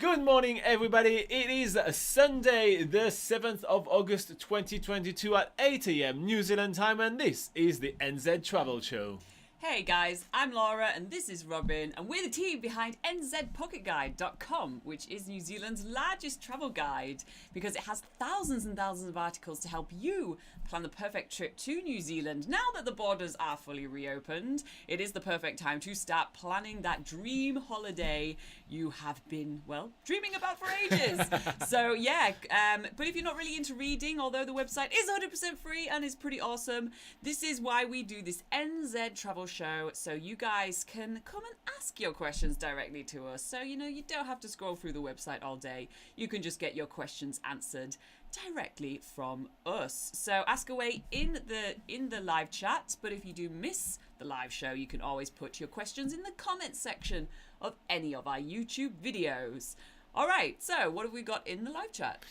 Good morning, everybody. It is Sunday, the 7th of August 2022 at 8 a.m. New Zealand time, and this is the NZ Travel Show. Hey guys, I'm Laura and this is Robin, and we're the team behind NZPocketGuide.com, which is New Zealand's largest travel guide because it has thousands and thousands of articles to help you plan the perfect trip to New Zealand. Now that the borders are fully reopened, it is the perfect time to start planning that dream holiday you have been, well, dreaming about for ages. So yeah, but if you're not really into reading, although the website is 100% free and is pretty awesome, this is why we do this NZ Travel Show, so you guys can come and ask your questions directly to us. So, you know, you don't have to scroll through the website all day. You can just get your questions answered directly from us. So ask away in the live chat, but if you do miss the live show, you can always put your questions in the comments section of any of our YouTube videos. All right, so what have we got in the live chat?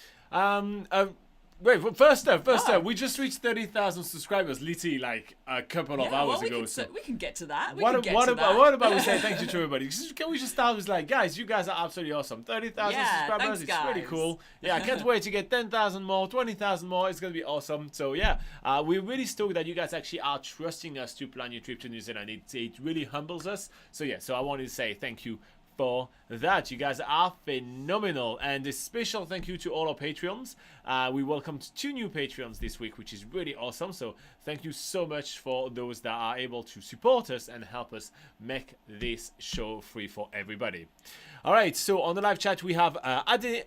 Wait, first up, we just reached 30,000 subscribers literally like a couple of hours ago. We can get to that. What about we say thank you to everybody? Can we just start with like, guys, you guys are absolutely awesome. 30,000 subscribers, thanks, it's guys. pretty cool. Yeah, I can't wait to get 10,000 more, 20,000 more. It's going to be awesome. So yeah, we're really stoked that you guys actually are trusting us to plan your trip to New Zealand. It really humbles us. So yeah, so I wanted to say thank you for that. You guys are phenomenal, and a special thank you to all our Patreons. We welcomed 2 new Patreons this week, which is really awesome, so thank you so much for those that are able to support us and help us make this show free for everybody. All right, so on the live chat we have Adeni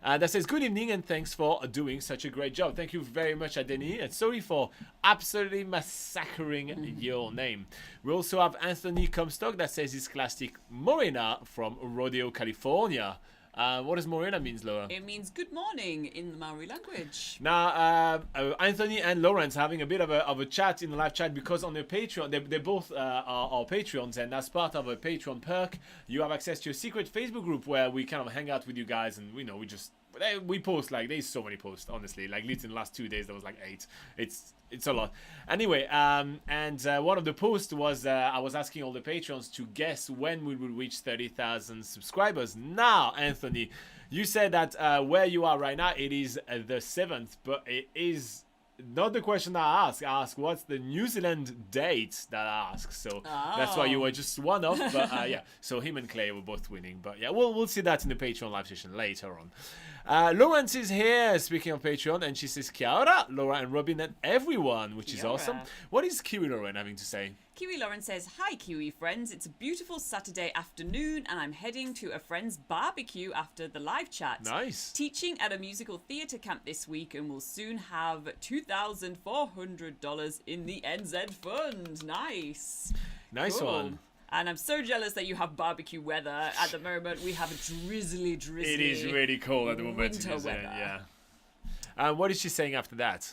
that says good evening and thanks for doing such a great job. Thank you very much, Adeni, and sorry for absolutely massacring your name. We also have Anthony Comstock that says he's classic Morena from Rodeo, California. What does Morena means, Laura? It means good morning in the Maori language. Now, Anthony and Lawrence having a bit of a chat in the live chat because on their Patreon, they both are our Patreons, and as part of a Patreon perk, you have access to a secret Facebook group where we kind of hang out with you guys, and we post like there's so many posts, honestly. Like literally in the last 2 days there was like 8. It's a lot. Anyway, and one of the posts was I was asking all the patrons to guess when we will reach 30,000 subscribers. Now, Anthony, you said that where you are right now it is the 7th, but it is not the question that I ask. I ask what's the New Zealand date that I ask. So that's why you were just one off. But yeah, so him and Clay were both winning. But yeah, we'll see that in the Patreon live session later on. Lawrence is here, speaking of Patreon, and she says kia ora, Laura and Robin and everyone, which is awesome. What is Kiwi Lauren having to say? Kiwi Lauren says, hi Kiwi friends, it's a beautiful Saturday afternoon and I'm heading to a friend's barbecue after the live chat. Nice. Teaching at a musical theatre camp this week and will soon have $2,400 in the NZ fund. Nice. Nice cool. one. And I'm so jealous that you have barbecue weather. At the moment, we have a drizzly. It is really cold at the moment. Winter weather. Yeah. What is she saying after that?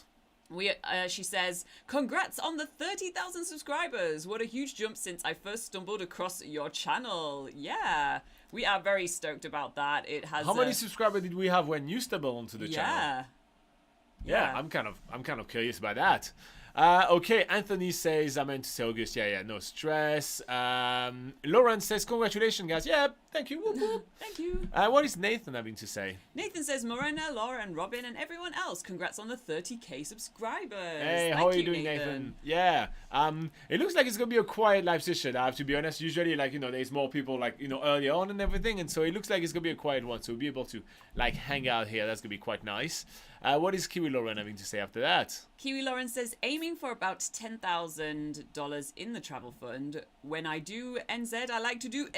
She says, congrats on the 30,000 subscribers. What a huge jump since I first stumbled across your channel. Yeah, we are very stoked about that. It has. How many subscribers did we have when you stumbled onto the channel? Yeah, I'm kind of curious about that. Okay, Anthony says, I meant to say August. Yeah, no stress. Lauren says, congratulations, guys. Yeah, thank you. Whoop, whoop. Thank you. What is Nathan having to say? Nathan says, Morena, Laura, and Robin, and everyone else, congrats on the 30k subscribers. Hey, how are you doing, Nathan? Yeah. It looks like it's gonna be a quiet live session. I have to be honest. Usually, like there's more people like early on and everything, and so it looks like it's gonna be a quiet one. So we'll be able to like hang out here. That's gonna be quite nice. What is Kiwi Lauren having to say after that? Kiwi Lauren says, aiming for about $10,000 in the travel fund. When I do NZ, I like to do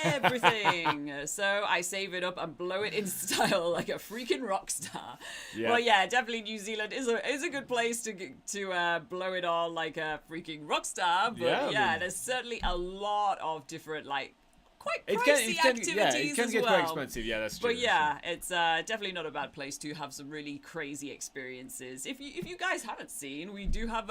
everything. So I save it up and blow it in style like a freaking rock star. Yeah. Well, yeah, definitely New Zealand is a good place to blow it all like a freaking rock star. But yeah, there's certainly a lot of different like quite pricey activities it can as get well. quite expensive. Yeah, that's true. But yeah, it's definitely not a bad place to have some really crazy experiences. If you guys haven't seen, we do have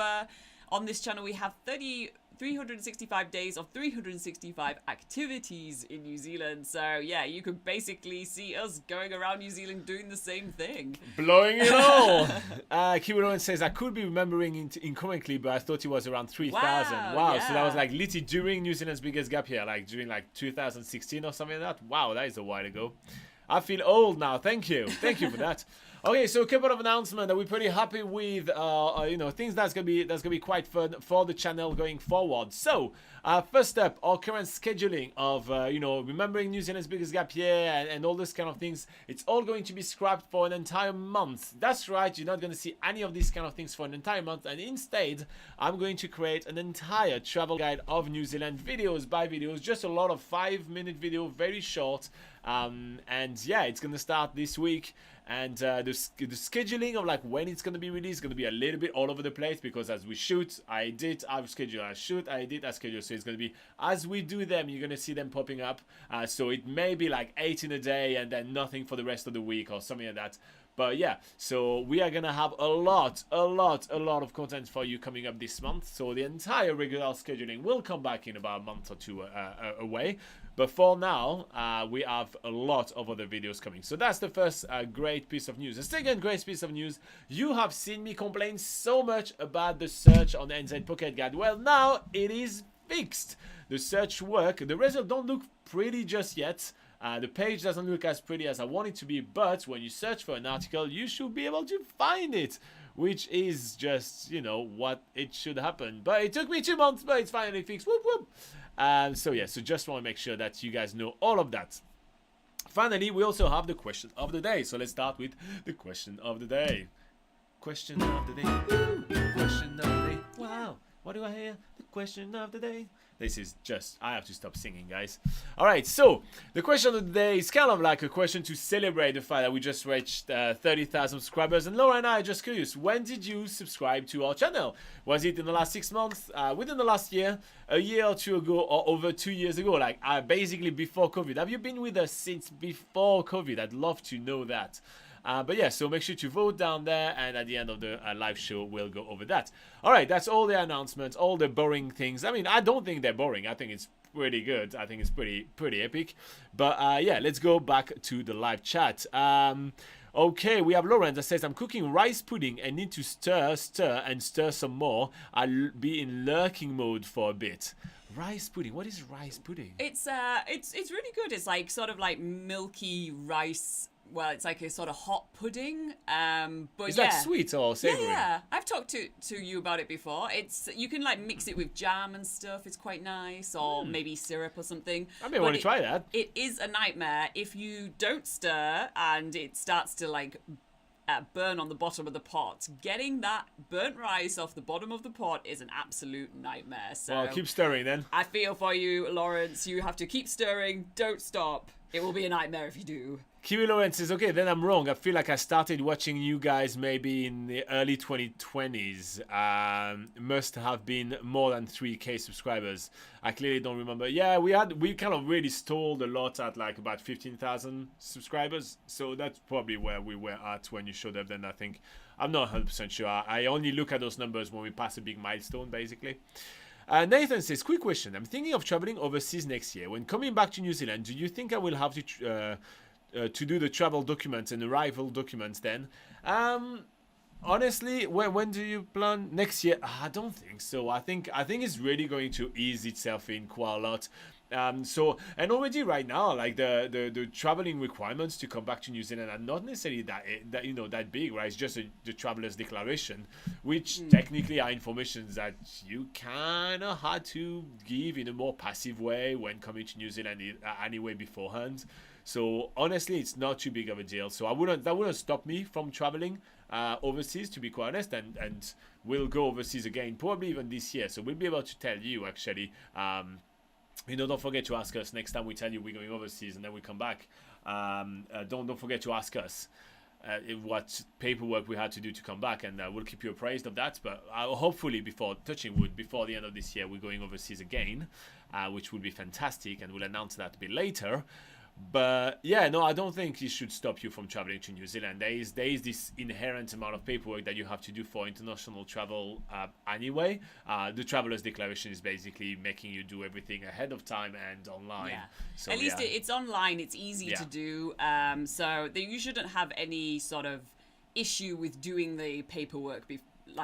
on this channel we have 365 days of 365 activities in New Zealand. So yeah, you could basically see us going around New Zealand doing the same thing. Blowing it all. Kiwirowan says, I could be remembering incorrectly, but I thought it was around 3,000. Wow. Yeah. So that was like literally during New Zealand's biggest gap year, like during like 2016 or something like that. Wow, that is a while ago. I feel old now. Thank you. Thank you for that. Okay, so a couple of announcements that we're pretty happy with. Things that's gonna be quite fun for the channel going forward. So, first up, our current scheduling of remembering New Zealand's biggest gap year and all those kind of things. It's all going to be scrapped for an entire month. That's right. You're not going to see any of these kind of things for an entire month, and instead, I'm going to create an entire travel guide of New Zealand, videos by videos, just a lot of 5-minute video, very short. And yeah, it's gonna start this week, and the scheduling of like when it's gonna be released is gonna be a little bit all over the place, because as we shoot, I edit, I schedule, I shoot, I edit, I schedule. So it's gonna be as we do them, you're gonna see them popping up. So it may be like 8 in a day and then nothing for the rest of the week or something like that. But yeah, so we are gonna have a lot of content for you coming up this month. So the entire regular scheduling will come back in about a month or two away. But for now, we have a lot of other videos coming. So that's the first great piece of news. The second great piece of news, you have seen me complain so much about the search on the NZ Pocket Guide. Well, now it is fixed. The search work, the results don't look pretty just yet. The page doesn't look as pretty as I want it to be, but when you search for an article, you should be able to find it, which is just, what it should happen. But it took me 2 months, but it's finally fixed. Whoop, whoop. So just want to make sure that you guys know all of that. Finally, we also have the question of the day. So let's start with the question of the day. Question of the day. Ooh, question of the day. Wow. What do I hear? The question of the day. This is just, I have to stop singing, guys. All right, so the question of the day is kind of like a question to celebrate the fact that we just reached 30,000 subscribers. And Laura and I are just curious, when did you subscribe to our channel? Was it in the last 6 months, within the last year, a year or two ago, or over 2 years ago? Like basically before COVID. Have you been with us since before COVID? I'd love to know that. But yeah, so make sure to vote down there, and at the end of the live show, we'll go over that. All right, that's all the announcements, all the boring things. I mean, I don't think they're boring. I think it's pretty good. I think it's pretty epic. But yeah, let's go back to the live chat. Okay, we have Lauren that says, I'm cooking rice pudding and need to stir some more. I'll be in lurking mode for a bit. Rice pudding. What is rice pudding? It's really good. It's like sort of like milky rice. Well, it's like a sort of hot pudding. But is that sweet or savory? Yeah. I've talked to you about it before. You can like mix it with jam and stuff. It's quite nice, or maybe syrup or something. I may want to try that. It is a nightmare if you don't stir and it starts to like burn on the bottom of the pot. Getting that burnt rice off the bottom of the pot is an absolute nightmare. So well, keep stirring then. I feel for you, Lawrence. You have to keep stirring. Don't stop. It will be a nightmare if you do. Kiwi Lawrence says, okay, then I'm wrong. I feel like I started watching you guys maybe in the early 2020s. Must have been more than 3K subscribers. I clearly don't remember. Yeah, we kind of really stalled a lot at like about 15,000 subscribers. So that's probably where we were at when you showed up then, I think. I'm not 100% sure. I only look at those numbers when we pass a big milestone, basically. Nathan says, quick question. I'm thinking of traveling overseas next year. When coming back to New Zealand, do you think I will have to do the travel documents and arrival documents then? Honestly, when do you plan? Next year? I don't think so. I think it's really going to ease itself in quite a lot. And already right now, like the traveling requirements to come back to New Zealand are not necessarily that big, right? It's just the traveler's declaration, which technically are information that you kind of had to give in a more passive way when coming to New Zealand anyway beforehand. So honestly, it's not too big of a deal. So that wouldn't stop me from traveling overseas, to be quite honest, and we'll go overseas again, probably even this year. So we'll be able to tell you actually. Don't forget to ask us next time we tell you we're going overseas and then we come back. Don't forget to ask us what paperwork we had to do to come back, and we'll keep you appraised of that. But hopefully, before the end of this year, we're going overseas again, which would be fantastic, and we'll announce that a bit later. But yeah, no, I don't think it should stop you from traveling to New Zealand. There is this inherent amount of paperwork that you have to do for international travel anyway. The traveler's declaration is basically making you do everything ahead of time and online. Yeah. So, At least yeah. it's online. It's easy Yeah. to do. So you shouldn't have any sort of issue with doing the paperwork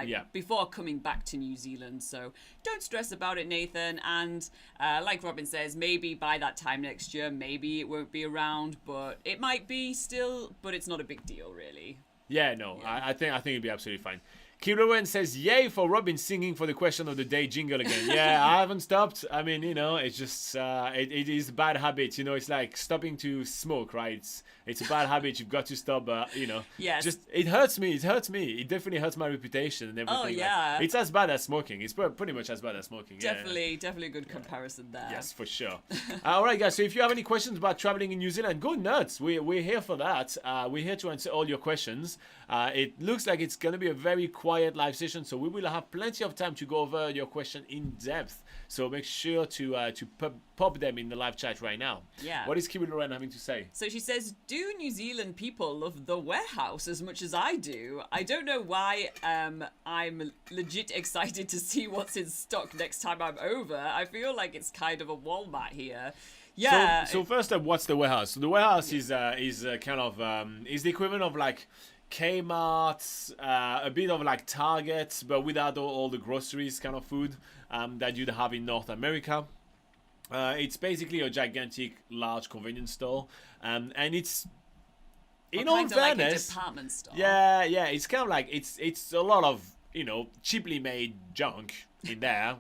Yeah. before coming back to New Zealand. So don't stress about it, Nathan. And like Robin says, maybe by that time next year, maybe it won't be around, but it might be still. But it's not a big deal, really. Yeah, no, Yeah. I think it'd be absolutely fine. Kilowen says, "Yay for Robin singing for the question of the day jingle again." Yeah, I haven't stopped. I mean, it's just it is a bad habit. It's like stopping to smoke, right? It's a bad habit. You've got to stop. Yes. Just it hurts me. It hurts me. It definitely hurts my reputation and everything. Oh, Like, yeah. it's as bad as smoking. It's pretty much as bad as smoking. Yeah. Definitely a good comparison there. Yes, for sure. All right, guys. So if you have any questions about traveling in New Zealand, go nuts. We're here for that. We're here to answer all your questions. It looks like it's going to be a very quiet live session, so we will have plenty of time to go over your question in depth. So make sure to pop them in the live chat right now. Yeah. What is Kiwi Lauren having to say? So she says, do New Zealand people love the warehouse as much as I do? I don't know why I'm legit excited to see what's in stock next time I'm over. I feel like it's kind of a Walmart here. Yeah. So first up, what's the warehouse? So the warehouse is kind of is the equivalent of like Kmart, a bit of like Target, but without all the groceries kind of food that you'd have in North America. It's basically a gigantic, large convenience store, and it's in all kind of like a fairness, department store. yeah, it's kind of like it's a lot of cheaply made junk in there.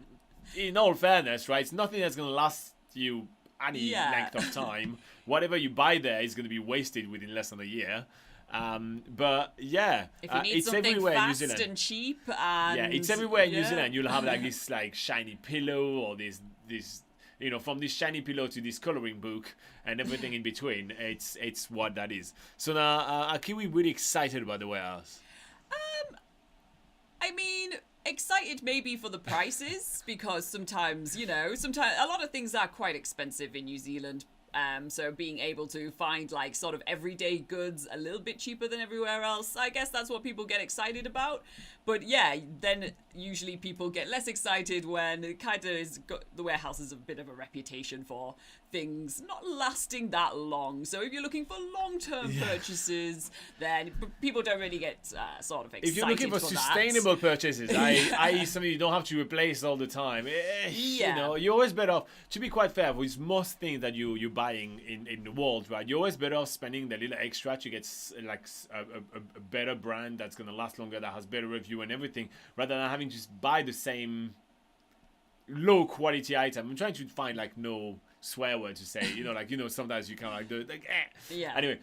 In all fairness, right? It's nothing that's gonna last you any Yeah. length of time. Whatever you buy there is gonna be wasted within less than a year. But yeah, If you need it's something everywhere in New fast Zealand. and cheap, and Yeah, it's everywhere in New yeah. Zealand. You'll have like this like shiny pillow or this from this shiny pillow to this coloring book and everything in between. It's what that is. So now, are Kiwi really excited about the warehouse? I mean, excited maybe for the prices because sometimes a lot of things are quite expensive in New Zealand. So being able to find like sort of everyday goods a little bit cheaper than everywhere else, I guess that's what people get excited about. But yeah, then usually people get less excited when it kind of the warehouse has a bit of a reputation for things not lasting that long. So if you're looking for long-term purchases, then people don't really get sort of excited. If you're looking for sustainable purchases, i.e. something you don't have to replace all the time, you're always better off, to be quite fair, with most things that you're buying in the world, right? You're always better off spending the little extra to get like a better brand that's going to last longer, that has better review and everything, rather than having to just buy the same low quality item. I'm trying to find like no swear word to say, sometimes you kind of Yeah. Anyway,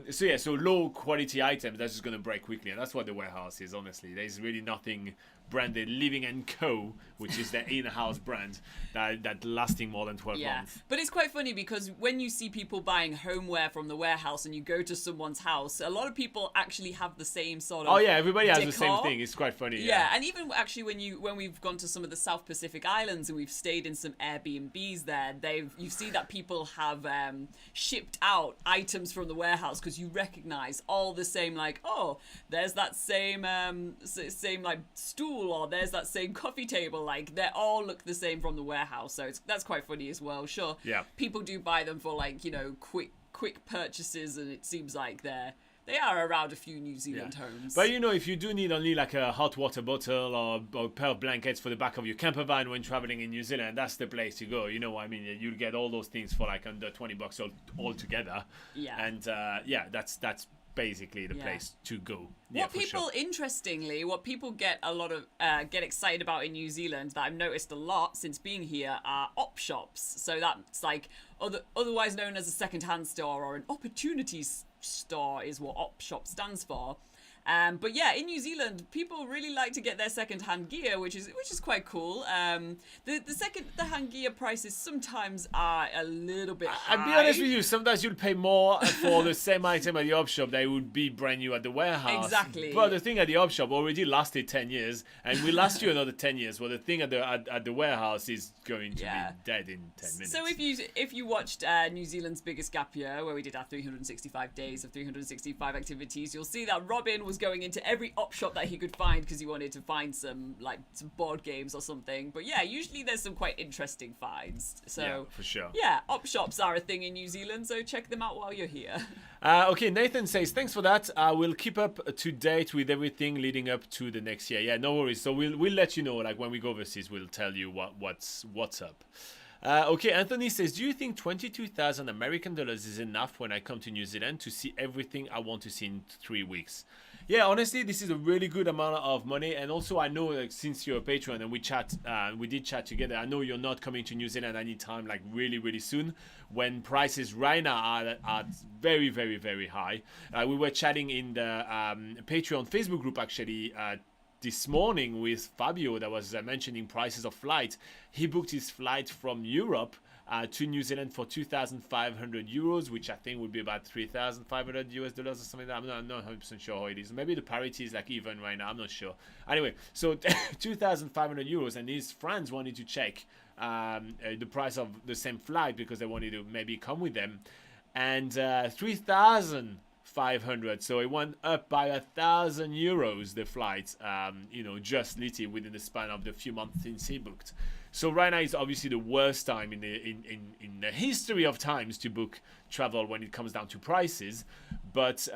so low quality items that's just gonna break quickly, and that's what the warehouse is. Honestly, there's really nothing branded Living and Co, which is their in-house brand that lasting more than 12 months. But it's quite funny because when you see people buying homeware from the warehouse and you go to someone's house, a lot of people actually have the same sort of Everybody has the same decor. thing. It's quite funny. Yeah, and even actually when we've gone to some of the South Pacific Islands and we've stayed in some Airbnbs there, you see that people have shipped out items from the warehouse because you recognize all the same, like, oh, there's that same like stool, or there's that same coffee table, like they all look the same from the warehouse. So that's quite funny as well. Sure, Yeah. people do buy them for like quick purchases, and it seems like they are around a few New Zealand homes. But if you do need only like a hot water bottle or a pair of blankets for the back of your camper van when traveling in New Zealand, that's the place to go. You know what I mean? You'll get all those things for like under $20 all together. Yeah. And that's basically the place to go. Interestingly, what people get a lot of get excited about in New Zealand that I've noticed a lot since being here are op shops. So that's like otherwise known as a second-hand store or an opportunities store is what op shop stands for. But yeah, in New Zealand, people really like to get their second-hand gear, which is quite cool. The second-hand gear prices sometimes are a little bit high. I'll be honest with you, sometimes you'll pay more for the same item at the op shop that would be brand new at the warehouse. Exactly. But the thing at the op shop already lasted 10 years and will last you another 10 years. Well, the thing at the warehouse is going to be dead in 10 minutes. So if you watched New Zealand's Biggest Gap Year, where we did our 365 days of 365 activities, you'll see that Robin was going into every op shop that he could find because he wanted to find some board games or something. But yeah, usually there's some quite interesting finds. So yeah, for sure. Yeah, op shops are a thing in New Zealand, so check them out while you're here. Okay, Nathan says, thanks for that. We'll keep up to date with everything leading up to the next year. Yeah, no worries. So we'll let you know, like when we go overseas, we'll tell you what's up. Okay, Anthony says, do you think 22,000 American dollars is enough when I come to New Zealand to see everything I want to see in 3 weeks? Yeah, honestly, this is a really good amount of money. And also, I know, like, since you're a patron and we did chat together, I know you're not coming to New Zealand anytime, like, really, really soon, when prices right now are very, very, very high. We were chatting in the Patreon Facebook group, actually, this morning with Fabio that was mentioning prices of flight. He booked his flight from Europe to New Zealand for 2,500 euros, which I think would be about 3,500 US dollars or something like that. I'm not 100% sure how it is. Maybe the parity is like even right now. I'm not sure. Anyway, so 2,500 euros, and his friends wanted to check the price of the same flight because they wanted to maybe come with them, and 3,500. So it went up by 1,000 euros the flight. Just literally within the span of the few months since he booked. So right now is obviously the worst time in the history of times to book travel when it comes down to prices. But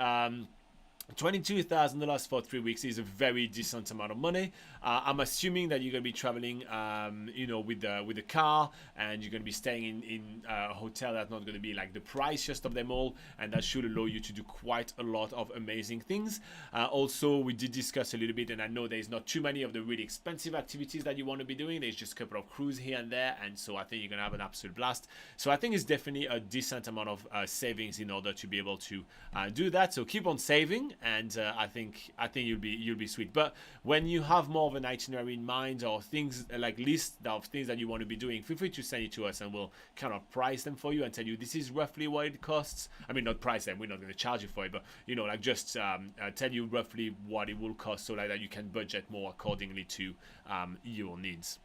$22,000 for 3 weeks is a very decent amount of money. I'm assuming that you're going to be traveling, with the car, and you're going to be staying in a hotel that's not going to be like the priciest of them all, and that should allow you to do quite a lot of amazing things. Also, we did discuss a little bit, and I know there's not too many of the really expensive activities that you want to be doing. There's just a couple of cruises here and there, and so I think you're going to have an absolute blast. So I think it's definitely a decent amount of savings in order to be able to do that. So keep on saving, and I think you'll be sweet. But when you have more of an itinerary in mind, or things like list of things that you want to be doing, feel free to send it to us, and we'll kind of price them for you and tell you this is roughly what it costs. I mean, not price them, we're not going to charge you for it, but just tell you roughly what it will cost, so like that you can budget more accordingly to your needs.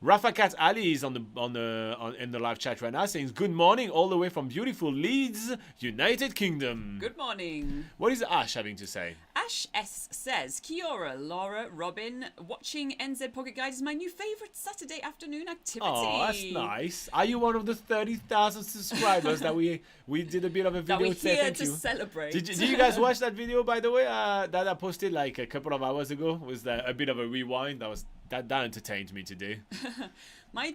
Rafa Cat Ali is in the live chat right now, saying good morning all the way from beautiful Leeds, United Kingdom. Good morning. What is Ash having to say? Ash S says, Kia ora, Laura, Robin. Watching NZ Pocket Guide is my new favourite Saturday afternoon activity. Oh, that's nice. Are you one of the 30,000 subscribers that we did a bit of a video that we're to say here thank to you? celebrate. Did you guys watch that video, by the way, that I posted like a couple of hours ago? It was a bit of a rewind. That entertained me today. My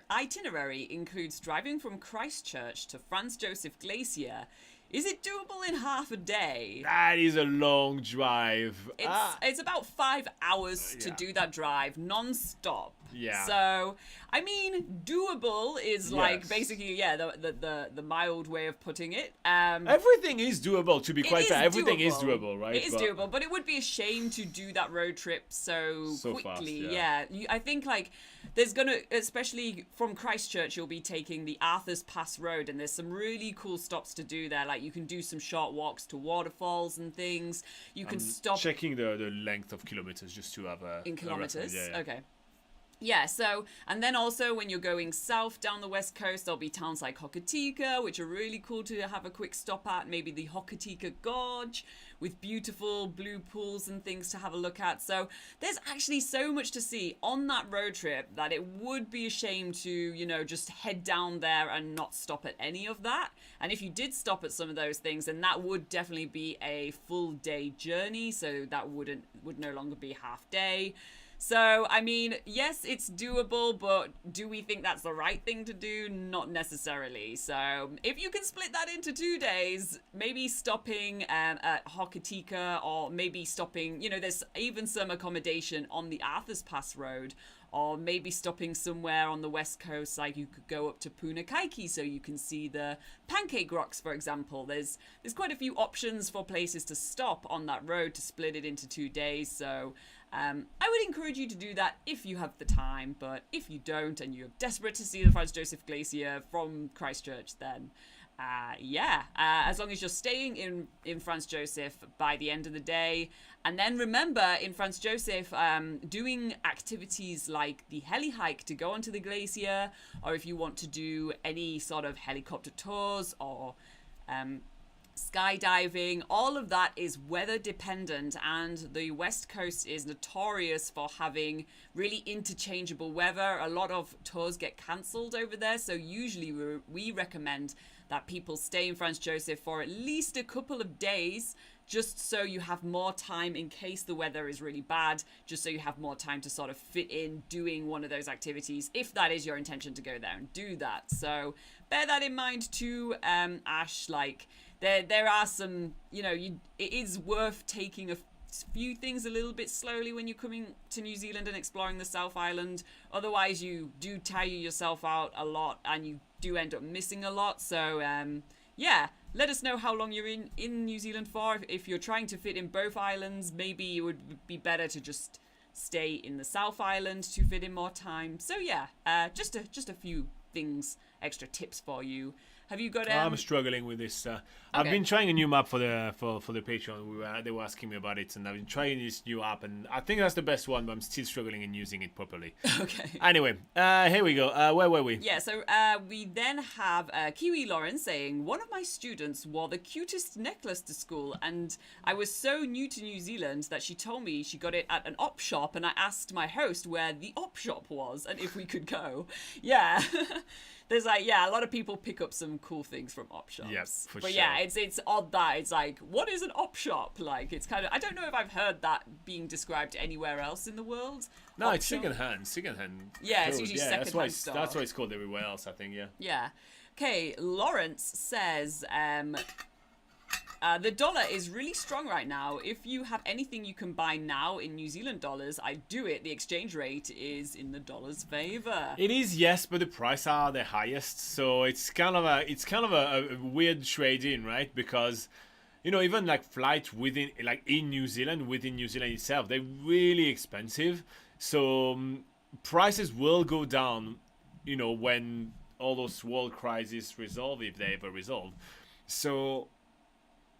itinerary includes driving from Christchurch to Franz Josef Glacier. Is it doable in half a day? That is a long drive. It's about 5 hours to do that drive, non-stop. Yeah. So, I mean, doable is like Yes. basically, the mild way of putting it. Everything is doable, to be It quite is fair. Everything is doable. doable, right? It is doable, but it would be a shame to do that road trip so quickly. Fast, I think like there's gonna, especially from Christchurch, you'll be taking the Arthur's Pass Road, and there's some really cool stops to do there. Like you can do some short walks to waterfalls and things. You can stop. Checking the length of kilometers just to have in kilometers. Yeah. Okay. Yeah, so, and then also when you're going south down the west coast, there'll be towns like Hokitika, which are really cool to have a quick stop at. Maybe the Hokitika Gorge with beautiful blue pools and things to have a look at. So there's actually so much to see on that road trip that it would be a shame to, just head down there and not stop at any of that. And if you did stop at some of those things, then that would definitely be a full day journey. So that would no longer be half day. So, I mean, yes, it's doable, but do we think that's the right thing to do? Not necessarily. So, if you can split that into 2 days, maybe stopping at Hokitika, or maybe stopping, there's even some accommodation on the Arthur's Pass Road, or maybe stopping somewhere on the west coast, like you could go up to Punakaiki so you can see the Pancake Rocks, for example. There's quite a few options for places to stop on that road to split it into 2 days. So I would encourage you to do that if you have the time, but if you don't and you're desperate to see the Franz Josef Glacier from Christchurch, then as long as you're staying in Franz Josef by the end of the day. And then remember, in Franz Josef, doing activities like the heli hike to go onto the glacier, or if you want to do any sort of helicopter tours or skydiving, all of that is weather dependent, and the West Coast is notorious for having really interchangeable weather. A lot of tours get cancelled over there, so usually we recommend that people stay in Franz Josef for at least a couple of days, just so you have more time in case the weather is really bad, just so you have more time to sort of fit in doing one of those activities, if that is your intention to go there and do that. So bear that in mind too, Ash. Like, there are some, it is worth taking a few things a little bit slowly when you're coming to New Zealand and exploring the South Island. Otherwise, you do tire yourself out a lot and you do end up missing a lot. So, let us know how long you're in New Zealand for. If you're trying to fit in both islands, maybe it would be better to just stay in the South Island to fit in more time. So, just a few things, extra tips for you. Have you got? I'm struggling with this. I've been trying a new map for the Patreon. They were asking me about it, and I've been trying this new app, and I think that's the best one, but I'm still struggling in using it properly. Okay. Anyway, here we go. Where were we? Yeah. So we then have Kiwi Lauren saying, one of my students wore the cutest necklace to school, and I was so new to New Zealand that she told me she got it at an op shop, and I asked my host where the op shop was and if we could go. Yeah. There's a lot of people pick up some cool things from op shops. Yes, for but sure. yeah, it's odd that it's like, what is an op shop? Like, it's kind of, I don't know if I've heard that being described anywhere else in the world. No, Op it's shop. secondhand. Yeah, it's usually secondhand store. That's why it's called everywhere else, I think. Yeah. Yeah. Okay, Lawrence says, the dollar is really strong right now. If you have anything you can buy now in New Zealand dollars, I do it. The exchange rate is in the dollar's favor. It is, yes, but the prices are the highest, so it's kind of a weird trade in, right? Because even like flights within New Zealand itself, they're really expensive. So prices will go down, when all those world crises resolve, if they ever resolve. So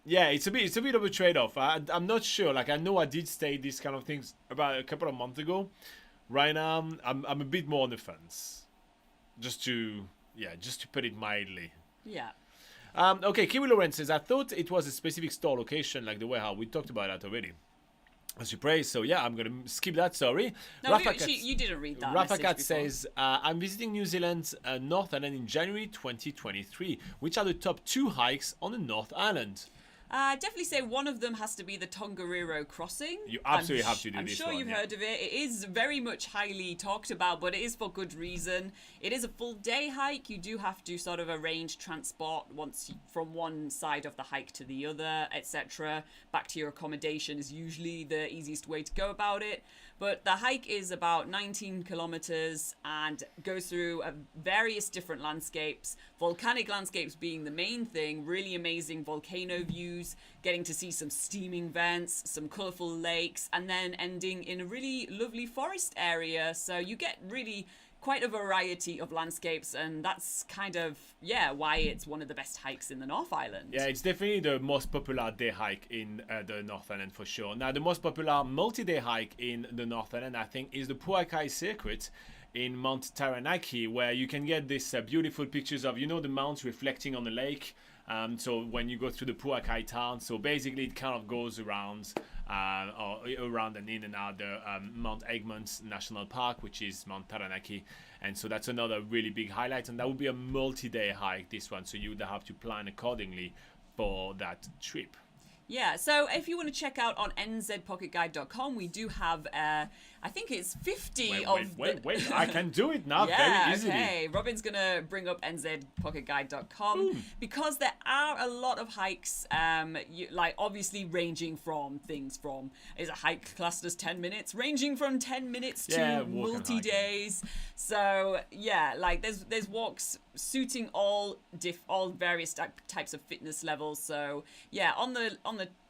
yeah, it's a bit of a trade-off. I'm not sure. Like, I know I did say these kind of things about a couple of months ago. Right now, I'm a bit more on the fence. Just to put it mildly. Yeah. Okay, Kiwi Lorenz says, I thought it was a specific store location like the warehouse. We talked about that already. As you praise, so yeah, I'm gonna skip that. Sorry. No, you didn't read that. Rafa Cat says, I'm visiting New Zealand North Island in January 2023. Which are the top 2 hikes on the North Island? Definitely say one of them has to be the Tongariro crossing. You absolutely have to do I'm this sure one, you've heard of it. It is very much highly talked about, but it is for good reason. It is a full day hike. You do have to sort of arrange transport from one side of the hike to the other, etc. Back to your accommodation is usually the easiest way to go about it. But the hike is about 19 kilometers and goes through various different landscapes, volcanic landscapes being the main thing, really amazing volcano views, getting to see some steaming vents, some colorful lakes, and then ending in a really lovely forest area. So you get really quite a variety of landscapes, and that's kind of why it's one of the best hikes in the North Island. Yeah, it's definitely the most popular day hike in the North Island for sure. Now, the most popular multi-day hike in the North Island, I think, is the Puakai Circuit in Mount Taranaki, where you can get this beautiful pictures of the mounts reflecting on the lake. So when you go through the Puakai town, so basically it kind of goes around around and in and out the Mount Egmont National Park, which is Mount Taranaki, and so that's another really big highlight, and that would be a multi-day hike, this one, so you would have to plan accordingly for that trip. Yeah, so if you want to check out on nzpocketguide.com, we do have, I think it's 50 Wait, I can do it now yeah, very easily. okay. Robin's going to bring up nzpocketguide.com because there are a lot of hikes, like obviously ranging from things from, is a hike classed as 10 minutes? Ranging from 10 minutes to multi-days. So, yeah, like there's walks suiting all various types of fitness levels. So, yeah, on the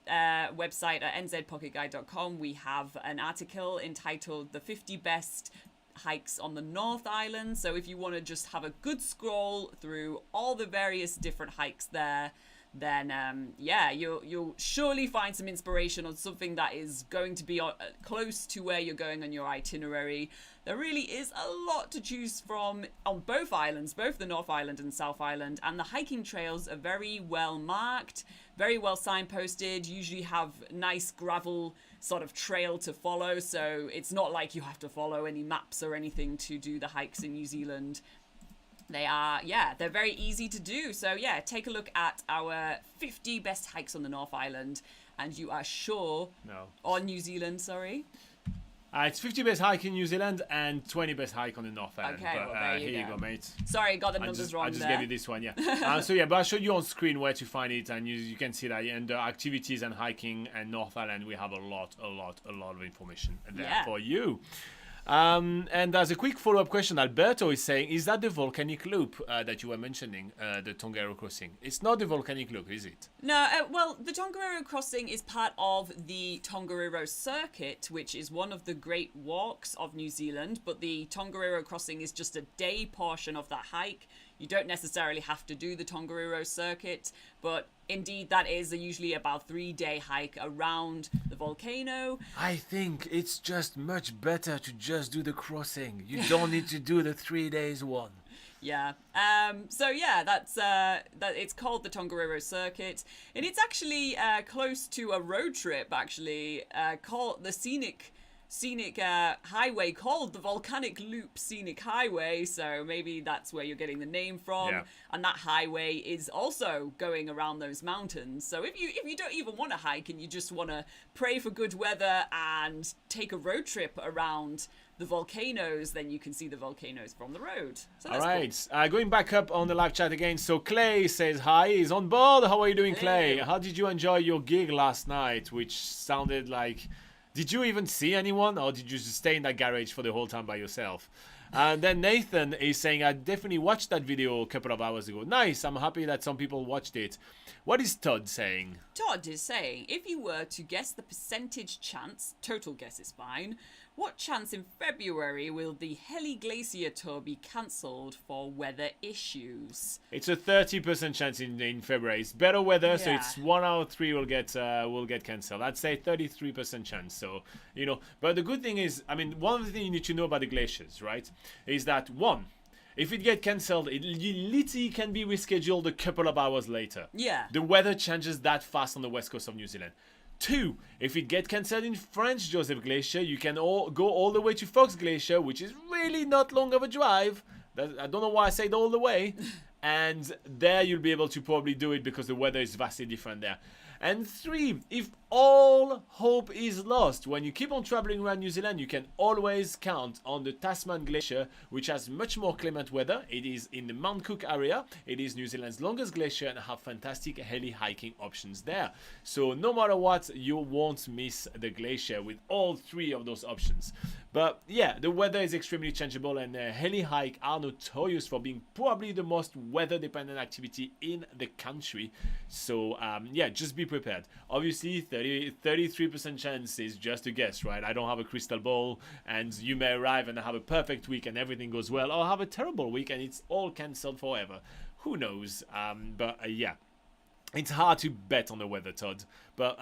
website at nzpocketguide.com, we have an article entitled The 50 Best Hikes on the North Island. So if you want to just have a good scroll through all the various different hikes there, then you'll surely find some inspiration on something that is going to be close to where you're going on your itinerary. There really is a lot to choose from on both islands, both the North Island and South Island, and the hiking trails are very well marked, very well signposted, usually have nice gravel sort of trail to follow, so it's not like you have to follow any maps or anything to do the hikes in New Zealand. They're very easy to do. So yeah, take a look at our 50 best hikes on the North Island, and you are sure... No. On New Zealand, sorry. It's 50 best hike in New Zealand and 20 best hike on the North Island. Okay, but, well, there here you go, mate. Sorry, got the numbers wrong I just there. gave you this one, yeah. But I'll show you on screen where to find it, and you can see that under activities and hiking and North Island, we have a lot of information there for you. And as a quick follow-up question, Alberto is saying, is that the volcanic loop that you were mentioning, the Tongariro crossing? It's not the volcanic loop, is it? No, well, the Tongariro crossing is part of the Tongariro circuit, which is one of the great walks of New Zealand, but the Tongariro crossing is just a day portion of that hike. You don't necessarily have to do the Tongariro circuit, but indeed that is usually about 3-day hike around the volcano. I think it's just much better to just do the crossing. You don't need to do the 3 days one. Yeah. So yeah, that's it's called the Tongariro circuit, and it's actually close to a road trip actually called the scenic highway called the Volcanic Loop Scenic Highway, so maybe that's where you're getting the name from. Yeah. And that highway is also going around those mountains. So if you don't even want to hike and you just want to pray for good weather and take a road trip around the volcanoes, then you can see the volcanoes from the road. So that's all right, cool. Going back up on the live chat again. So Clay says hi, he's on board. How are you doing, Clay? How did you enjoy your gig last night, which sounded like... Did you even see anyone, or did you just stay in that garage for the whole time by yourself? And then Nathan is saying, I definitely watched that video a couple of hours ago. Nice, I'm happy that some people watched it. What is Todd saying? Todd is saying, if you were to guess the percentage chance, total guess is fine, what chance in February will the Heli Glacier tour be cancelled for weather issues? It's a 30% chance in February. It's better weather, so it's 1 out of 3 will get cancelled. I'd say 33% chance. So, you know, but the good thing is, I mean, one of the things you need to know about the glaciers, right, is that one, if it get cancelled, it literally can be rescheduled a couple of hours later. Yeah. The weather changes that fast on the west coast of New Zealand. 2, if it gets cancelled in French Joseph Glacier, you can go all the way to Fox Glacier, which is really not long of a drive. I don't know why I said all the way. And there you'll be able to probably do it because the weather is vastly different there. And 3, if all hope is lost, when you keep on traveling around New Zealand, you can always count on the Tasman Glacier, which has much more clement weather. It is in the Mount Cook area. It is New Zealand's longest glacier and have fantastic heli hiking options there. So no matter what, you won't miss the glacier with all 3 of those options. But yeah, the weather is extremely changeable, and heli hike are notorious for being probably the most weather-dependent activity in the country. So yeah, just be prepared. Obviously, 33% chance is just a guess, right? I don't have a crystal ball, and you may arrive and have a perfect week and everything goes well, or have a terrible week and it's all cancelled forever. Who knows? But yeah. It's hard to bet on the weather, Todd. But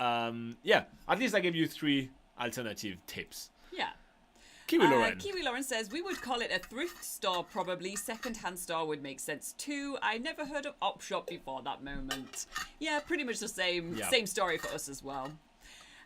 yeah, at least I gave you 3 alternative tips. Yeah. Kiwi Lauren. Kiwi Lauren says, we would call it a thrift store probably. Second-hand store would make sense too. I never heard of op shop before that moment. Yeah, pretty much the same story for us as well.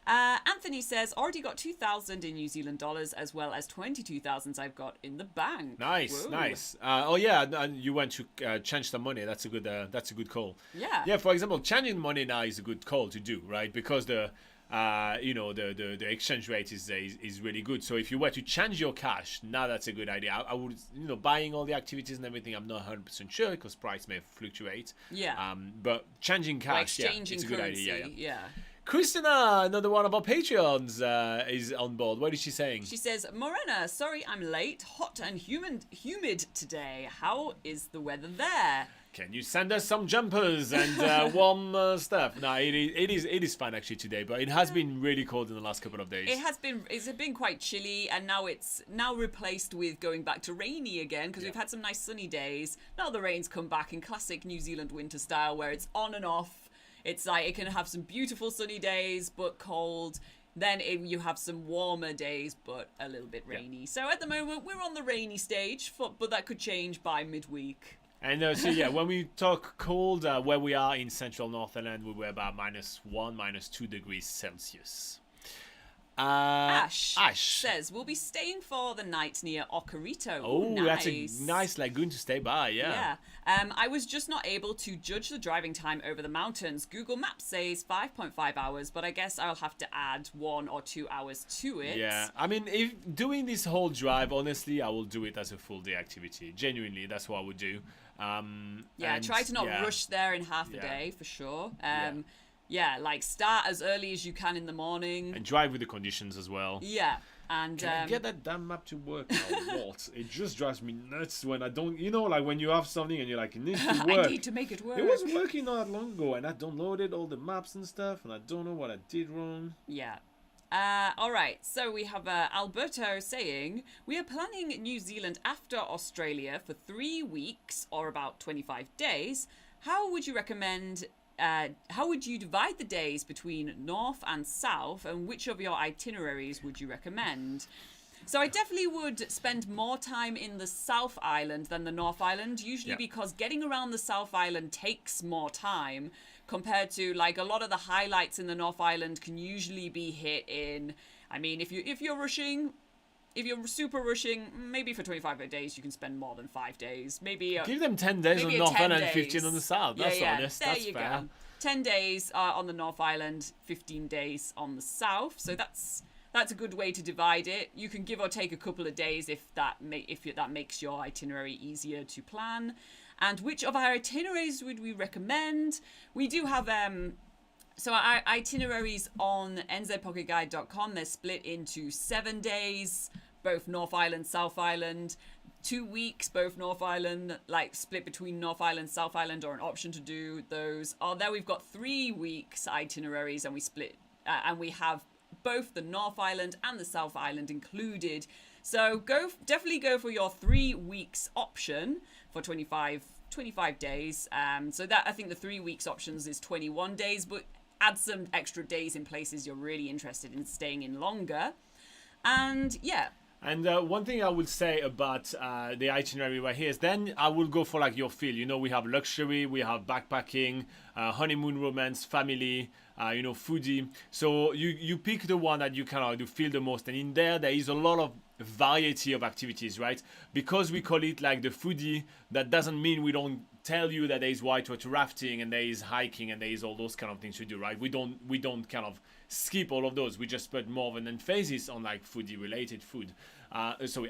Anthony says, already got 2,000 in New Zealand dollars as well as 22,000 I've got in the bank. Nice, Whoa. nice. Oh yeah, and you went to change the money. That's a good call. Yeah. Yeah. For example, changing money now is a good call to do, right? Because the the exchange rate is really good. So if you were to change your cash, now that's a good idea. I would, buying all the activities and everything, I'm not 100% sure because price may fluctuate. Yeah. But changing cash, Like exchanging it's a good currency. idea. Yeah. Yeah. Christina, another one of our Patreons, is on board. What is she saying? She says, Morena, sorry I'm late. Hot and humid today. How is the weather there? Can you send us some jumpers and warm stuff? No, it is fine actually today, but it has been really cold in the last couple of days. It's been quite chilly, and now it's replaced with going back to rainy again because we've had some nice sunny days. Now the rain's come back in classic New Zealand winter style, where it's on and off. It's like it can have some beautiful sunny days, but cold. Then you have some warmer days, but a little bit rainy. Yeah. So at the moment, we're on the rainy stage, but that could change by midweek. And so yeah, when we talk cold, where we are in central Northern, we were about -1, -2 degrees Celsius. Ash says we'll be staying for the night near Okarito. Oh, nice. That's a nice lagoon to stay by. Yeah. I was just not able to judge the driving time over the mountains. Google Maps says 5.5 hours, but I guess I'll have to add 1 or 2 hours to it. Yeah, I mean, if doing this whole drive, honestly, I will do it as a full day activity. Genuinely, that's what I would do. Try to not rush there in half a day for sure. Yeah, like start as early as you can in the morning. And drive with the conditions as well. Yeah. And can I get that damn map to work now? What? It just drives me nuts when I don't, like when you have something and you're like, it needs to work. I need to make it work. It was working not that long ago and I downloaded all the maps and stuff and I don't know what I did wrong. Yeah. All right, so we have Alberto saying, we are planning New Zealand after Australia for 3 weeks or about 25 days. How would you divide the days between north and south, and which of your itineraries would you recommend? So I definitely would spend more time in the South Island than the North Island, usually because getting around the South Island takes more time compared to like a lot of the highlights in the North Island can usually be hit in, I mean, if you're super rushing, maybe for 25 days you can spend more than 5 days. Maybe give them 10 days on the North Island and 15 on the South. That's honest. There that's you fair. Go. 10 days on the North Island, 15 days on the South. So that's a good way to divide it. You can give or take a couple of days if that makes your itinerary easier to plan. And which of our itineraries would we recommend? We do have so our itineraries on nzpocketguide.com. They're split into 7 days, both North Island, South Island. 2 weeks, both North Island, like split between North Island, South Island, or an option to do those. Oh, there we've got 3 weeks itineraries, and we split, and we have both the North Island and the South Island included. So definitely go for your 3 weeks option for 25 days. So that I think the 3 weeks options is 21 days, but add some extra days in places you're really interested in staying in longer. And yeah. And one thing I would say about the itinerary right here is then I will go for like your feel. We have luxury, we have backpacking, honeymoon romance, family, foodie. So you pick the one that you kind of feel the most. And in there is a lot of variety of activities, right? Because we call it like the foodie, that doesn't mean we don't tell you that there is whitewater rafting and there is hiking and there is all those kind of things to do, right? We don't kind of skip all of those. We just put more of an emphasis on like foodie related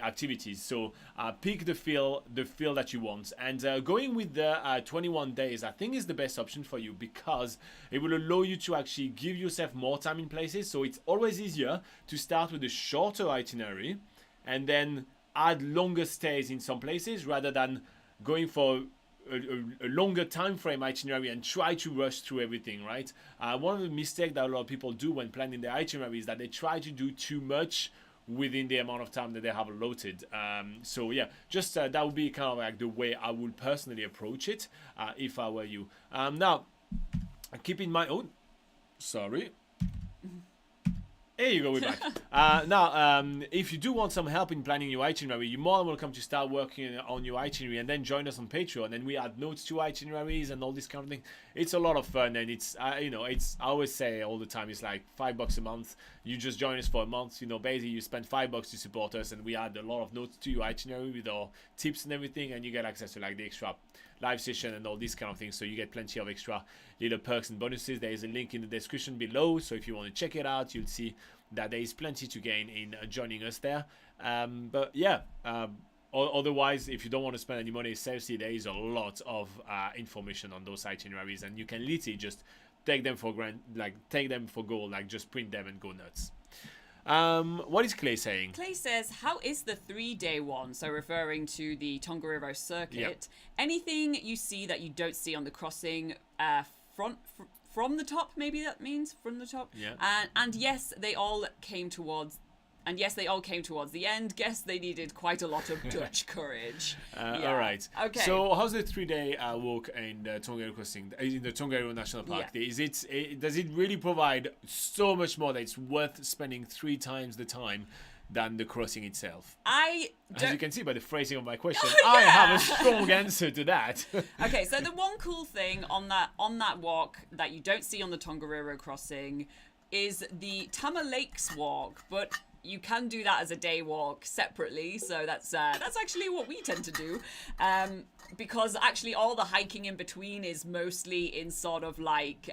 activities. So pick the feel that you want, and going with the 21 days I think is the best option for you because it will allow you to actually give yourself more time in places. So it's always easier to start with a shorter itinerary and then add longer stays in some places rather than going for a longer time frame itinerary and try to rush through everything, right? One of the mistakes that a lot of people do when planning their itinerary is that they try to do too much within the amount of time that they have allotted. So yeah, just that would be kind of like the way I would personally approach it if I were you. Now, keep in mind, Here you go, we're back. Now, if you do want some help in planning your itinerary, you're more than welcome to start working on your itinerary and then join us on Patreon. And we add notes to itineraries and all this kind of thing. It's a lot of fun, and it's it's, I always say all the time, it's like $5 a month. You just join us for a month. Basically you spend $5 to support us, and we add a lot of notes to your itinerary with our tips and everything, and you get access to like the extra live session and all these kind of things, so you get plenty of extra little perks and bonuses. There is a link in the description below, so if you want to check it out, you'll see that there is plenty to gain in joining us there. But yeah, otherwise, if you don't want to spend any money, seriously, there is a lot of information on those itineraries, and you can literally just take them for gold, like just print them and go nuts. What is Clay saying? Clay says, how is the 3-day one? So referring to the Tongariro circuit. Yep. Anything you see that you don't see on the crossing from the top, maybe that means from the top. Yeah. And yes, they all came towards the end. Guess they needed quite a lot of Dutch courage. Yeah. All right. Okay. So how's the 3-day walk in the Tongariro crossing, in the Tongariro National Park? Yeah. Does it really provide so much more that it's worth spending 3 times the time than the crossing itself? As you can see by the phrasing of my question, I have a strong answer to that. Okay, so the one cool thing on that walk that you don't see on the Tongariro crossing is the Tama Lakes walk, but you can do that as a day walk separately. So that's actually what we tend to do, because actually all the hiking in between is mostly in sort of like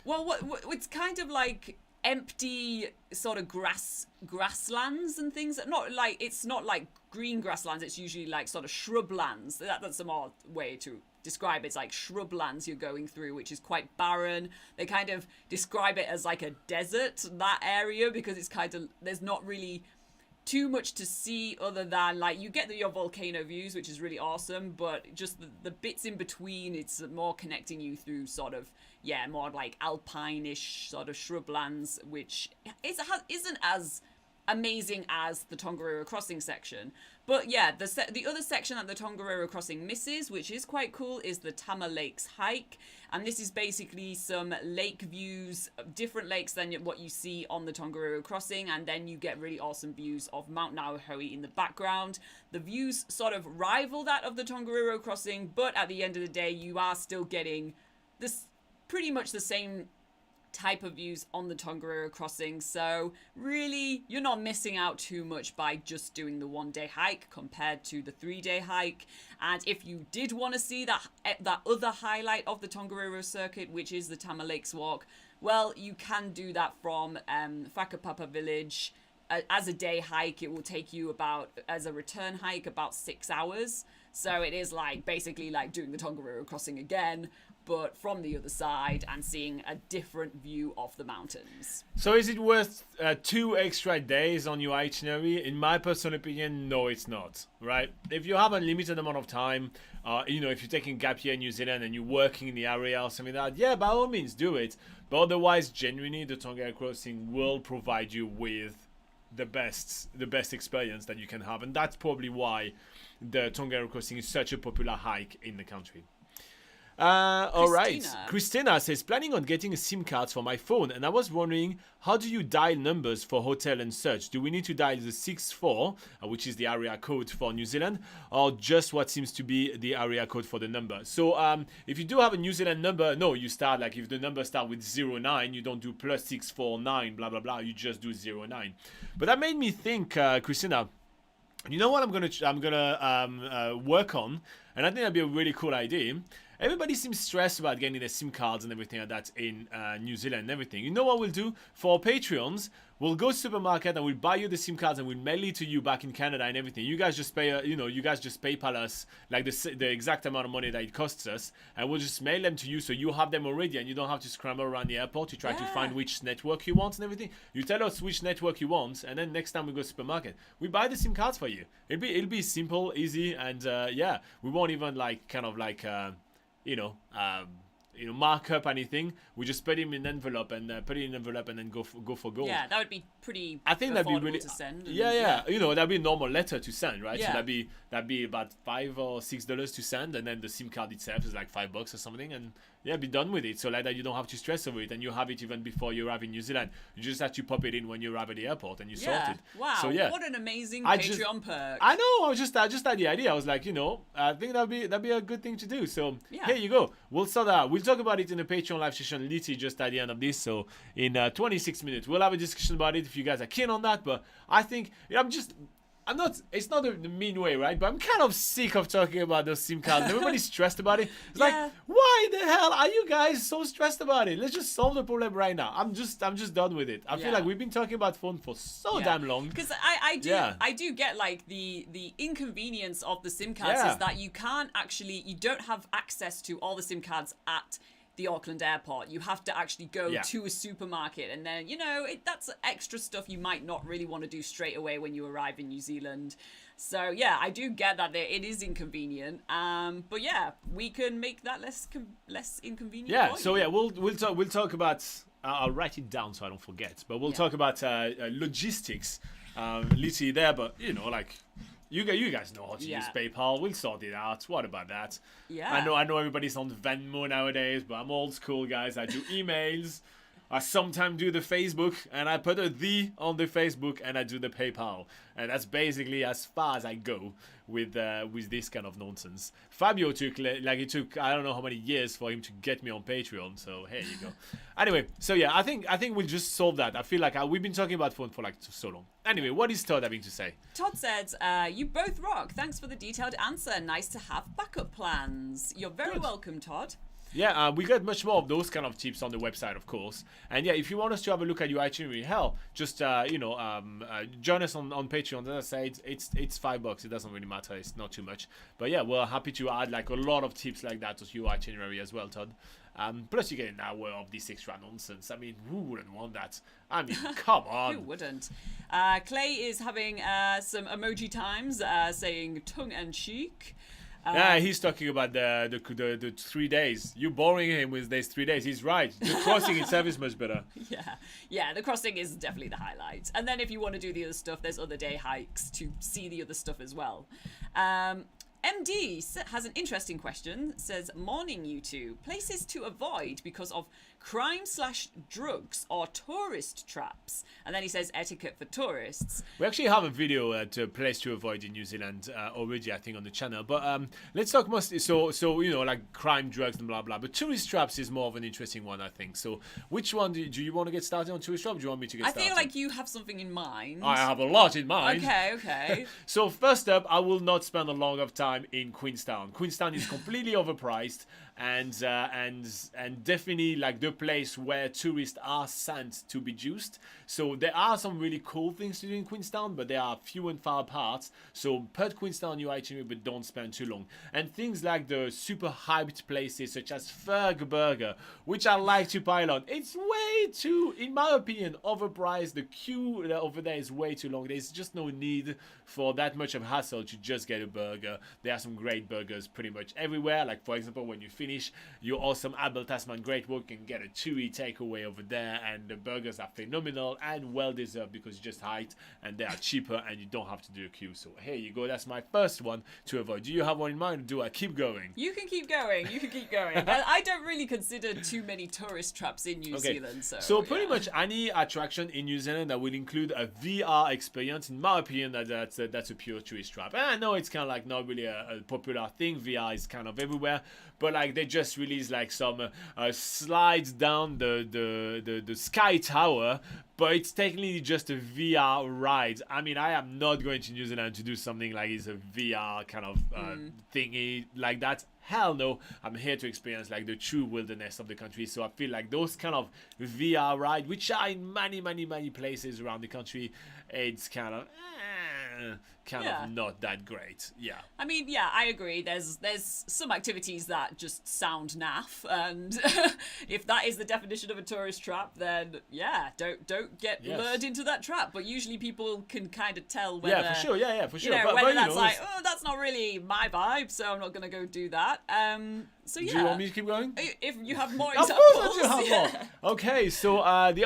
it's kind of like empty sort of grasslands and things. It's not like green grasslands. It's usually like sort of shrublands. That's a more way to describe it. It's like shrublands you're going through, which is quite barren. They kind of describe it as like a desert, that area, because it's kind of, there's not really too much to see other than like you get your volcano views, which is really awesome, but just the bits in between, it's more connecting you through sort of more like alpine-ish sort of shrublands, which isn't as amazing as the Tongariro crossing section. But yeah, the other section that the Tongariro crossing misses, which is quite cool, is the Tama Lakes hike. And this is basically some lake views, different lakes than what you see on the Tongariro crossing, and then you get really awesome views of Mount Nauahui in the background. The views sort of rival that of the Tongariro crossing, but at the end of the day, you are still getting this pretty much the same type of views on the Tongariro crossing, so really you're not missing out too much by just doing the 1-day hike compared to the 3-day hike. And if you did want to see that other highlight of the Tongariro circuit, which is the Tama Lakes walk, well, you can do that from Whakapapa village. As a day hike, it will take you as a return hike, about 6 hours. So it is like basically like doing the Tongariro crossing again, but from the other side and seeing a different view of the mountains. So is it worth 2 extra days on your itinerary? In my personal opinion, no, it's not, right? If you have a limited amount of time, if you're taking gap year in New Zealand and you're working in the area or something like that, yeah, by all means, do it. But otherwise, genuinely, the Tongariro crossing will provide you with the best experience that you can have. And that's probably why the Tongariro crossing is such a popular hike in the country. All right. Christina says, planning on getting a SIM card for my phone, and I was wondering, how do you dial numbers for hotel and such? Do we need to dial the 64, which is the area code for New Zealand, or just what seems to be the area code for the number? So if you do have a New Zealand number, no, you start like if the number start with 09, you don't do +649 blah blah blah, you just do 09. But that made me think, Christina, you know what I'm gonna work on, and I think that'd be a really cool idea. Everybody seems stressed about getting their SIM cards and everything like that in New Zealand and everything. You know what we'll do? For our Patreons, we'll go to the supermarket and we'll buy you the SIM cards and we'll mail it to you back in Canada and everything. You guys just pay, you guys just PayPal us like the exact amount of money that it costs us, and we'll just mail them to you so you have them already and you don't have to scramble around the airport to try to find which network you want and everything. You tell us which network you want, and then next time we go to the supermarket, we buy the SIM cards for you. It'll be simple, easy, and we won't even mark up anything. We just put him in an envelope and then go for gold. Yeah, that would be pretty. I think that'd be really to send. That'd be a normal letter to send, right? Yeah. So that'd be about $5 or $6 to send, and then the SIM card itself is like $5 or something, and be done with it. So like that you don't have to stress over it, and you have it even before you arrive in New Zealand. You just have to pop it in when you arrive at the airport, and you sort it. Wow. So yeah, what an amazing Patreon perk. I know. I just had the idea. I was like, I think that'd be a good thing to do. So here you go. We'll sort that out. We'll talk about it in the Patreon live session, literally just at the end of this. So in 26 minutes, we'll have a discussion about it if you guys are keen on that. But I think I'm not, it's not a mean way, right? But I'm kind of sick of talking about those SIM cards. Everybody's stressed about it. It's like, why the hell are you guys so stressed about it? Let's just solve the problem right now. I'm just done with it. I feel like we've been talking about phone for so damn long. Because I do get like the inconvenience of the SIM cards is that you don't have access to all the SIM cards at the Auckland airport. You have to actually go to a supermarket, and then that's extra stuff you might not really want to do straight away when you arrive in New Zealand. So yeah, I do get that it is inconvenient, but yeah, we can make that less inconvenient. Yeah, so yeah, we'll talk about. I'll write it down so I don't forget. But we'll talk about logistics, literally there. But like. You guys know how to use PayPal. We'll sort it out. What about that? Yeah. I know everybody's on Venmo nowadays, but I'm old school, guys. I do emails. I sometimes do the Facebook, and I put a "the" on the Facebook, and I do the PayPal, and that's basically as far as I go with this kind of nonsense. Fabio took it took I don't know how many years for him to get me on Patreon. So here you go. Anyway, so yeah, I think we'll just solve that. I feel like we've been talking about phone for like so long. Anyway, what is Todd having to say? Todd said, "You both rock. Thanks for the detailed answer. Nice to have backup plans. You're very welcome, Todd." Yeah, we got much more of those kind of tips on the website, of course. And yeah, if you want us to have a look at your itinerary, hell, just join us on Patreon. As I say, it's $5. It doesn't really matter. It's not too much. But yeah, we're happy to add like a lot of tips like that to your itinerary as well, Todd. Plus you get an hour of this extra nonsense. I mean, who wouldn't want that? I mean, come on. Who wouldn't? Clay is having some emoji times saying tongue and cheek. Yeah, he's talking about the 3 days. You boring him with these 3 days. He's right. The crossing itself is much better. Yeah, the crossing is definitely the highlight. And then if you want to do the other stuff, there's other day hikes to see the other stuff as well. MD has an interesting question. Says, "Morning, you two. Places to avoid because of crime/drugs or tourist traps." And then he says etiquette for tourists. We actually have a video at a place to avoid in New Zealand already, I think, on the channel. But let's talk mostly, so like crime, drugs, and blah, blah. But tourist traps is more of an interesting one, I think. So which one do you want to get started on tourist traps? Do you want me to get started? I feel like you have something in mind. I have a lot in mind. Okay. So first up, I will not spend a lot of time in Queenstown. Queenstown is completely overpriced. And definitely like the place where tourists are sent to be juiced. So there are some really cool things to do in Queenstown, but they are few and far apart. So put Queenstown on your itinerary, but don't spend too long. And things like the super hyped places such as Ferg Burger, which I like to pile on. It's way too, in my opinion, overpriced. The queue over there is way too long. There's just no need for that much of hassle to just get a burger. There are some great burgers pretty much everywhere. Like for example, when you finish your awesome Abel Tasman Great Walk, you can get a chewy takeaway over there, and the burgers are phenomenal and well deserved because you just hiked and they are cheaper and you don't have to do a queue. So here you go. That's my first one to avoid. Do you have one in mind, or do I keep going? You can keep going. I don't really consider too many tourist traps in New Zealand. So pretty much any attraction in New Zealand that will include a VR experience, in my opinion, that's a pure tourist trap. And I know it's kind of like not really a popular thing. VR is kind of everywhere, but like they just released like some slides down the Sky Tower, but it's technically just a VR ride. I mean, I am not going to New Zealand to do something like it's a VR kind of thingy like that. Hell no, I'm here to experience like the true wilderness of the country. So I feel like those kind of VR ride, which are in many places around the country, it's kind of not that great. Yeah. I mean, yeah, I agree. There's some activities that just sound naff, and if that is the definition of a tourist trap, then yeah, don't get lured into that trap. But usually people can kind of tell whether for sure. Whether that's like, oh, that's not really my vibe, so I'm not gonna go do that. So yeah. Do you want me to keep going? If you have more examples. Of course I do have more. Okay, so the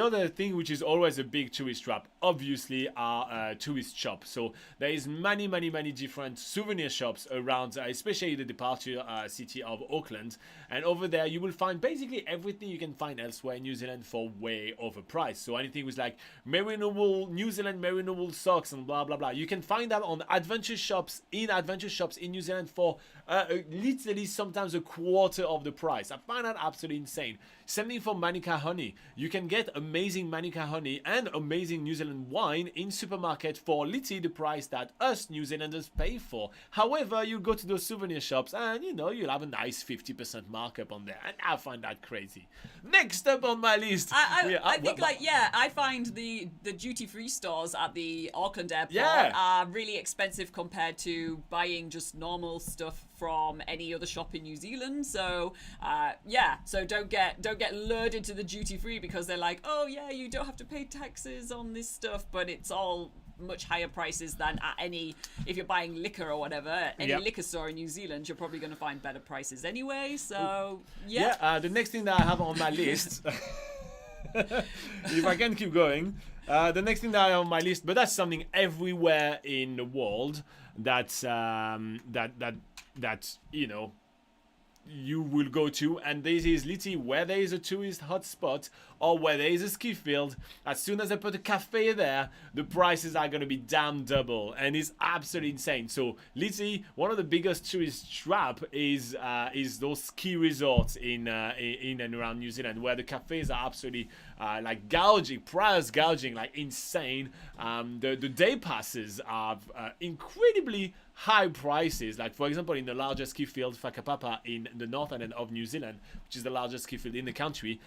other thing which is always a big tourist trap, obviously, are tourist shops. So there is many different souvenir shops around, especially the departure city of Auckland. And over there, you will find basically everything you can find elsewhere in New Zealand for way overpriced. So anything with like merino wool, New Zealand merino wool socks and blah blah blah, you can find that on adventure shops in New Zealand for literally sometimes a quarter of the price. I find that absolutely insane. Same thing for Manuka honey. You can get amazing Manuka honey and amazing New Zealand wine in supermarket for literally the price that us New Zealanders pay for. However, you go to those souvenir shops and you'll have a nice 50% markup on there, and I find that crazy. Next up on my list, I find the duty-free stores at the Auckland airport are really expensive compared to buying just normal stuff from any other shop in New Zealand. So so don't get lured into the duty-free because they're like, oh yeah, you don't have to pay taxes on this stuff, but it's all much higher prices than at any, if you're buying liquor or whatever, any liquor store in New Zealand, you're probably going to find better prices anyway. So the next thing that I have on my list, if I can keep going, the next thing that I have on my list, but that's something everywhere in the world that you will go to, and this is literally where there is a tourist hotspot or where there is a ski field. As soon as I put a cafe there, the prices are going to be damn double, and it's absolutely insane. So literally one of the biggest tourist trap is those ski resorts in and around New Zealand, where the cafes are absolutely like price gouging like insane. The day passes are incredibly high prices. Like for example, in the largest ski field, Whakapapa, in the north island of New Zealand, which is the largest ski field in the country,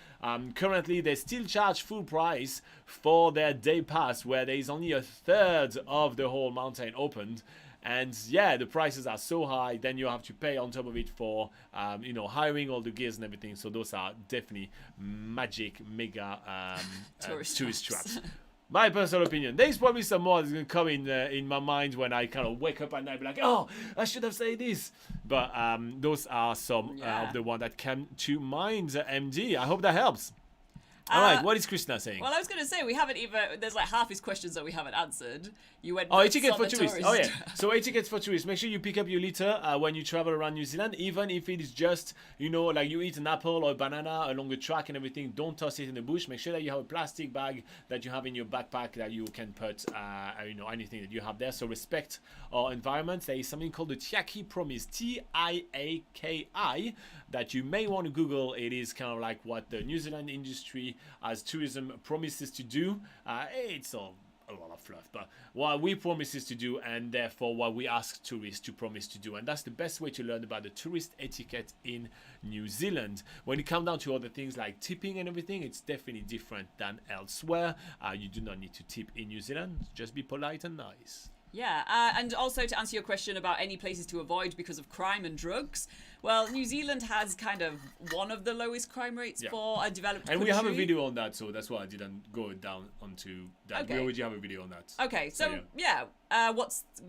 currently they still charge full price for their day pass, where there is only a third of the whole mountain opened. And the prices are so high, then you have to pay on top of it for hiring all the gears and everything. So those are definitely magic mega tourist traps. My personal opinion. There's probably some more that's going to come in my mind when I kind of wake up at night and be like, oh, I should have said this. But those are some of the ones that came to mind, MD. I hope that helps. All right, what is Christina saying? Well, I was going to say, we haven't even, there's like half his questions that we haven't answered. You went etiquette for tourists. Oh, yeah. So etiquette for tourists. Make sure you pick up your litter when you travel around New Zealand, even if it is just, like you eat an apple or a banana along the track and everything. Don't toss it in the bush. Make sure that you have a plastic bag that you have in your backpack that you can put, anything that you have there. So respect our environment. There is something called the Tiaki Promise, Tiaki, that you may want to Google. It is kind of like what the New Zealand industry as tourism promises to do. It's all a lot of fluff, but what we promises to do, and therefore what we ask tourists to promise to do, and that's the best way to learn about the tourist etiquette in New Zealand. When it comes down to other things like tipping and everything, it's definitely different than elsewhere. You do not need to tip in New Zealand. Just be polite and nice. Yeah, and also to answer your question about any places to avoid because of crime and drugs, well, New Zealand has kind of one of the lowest crime rates for a developed country. And we have a video on that, so that's why I didn't go down onto that. Okay. We already have a video on that. Okay, so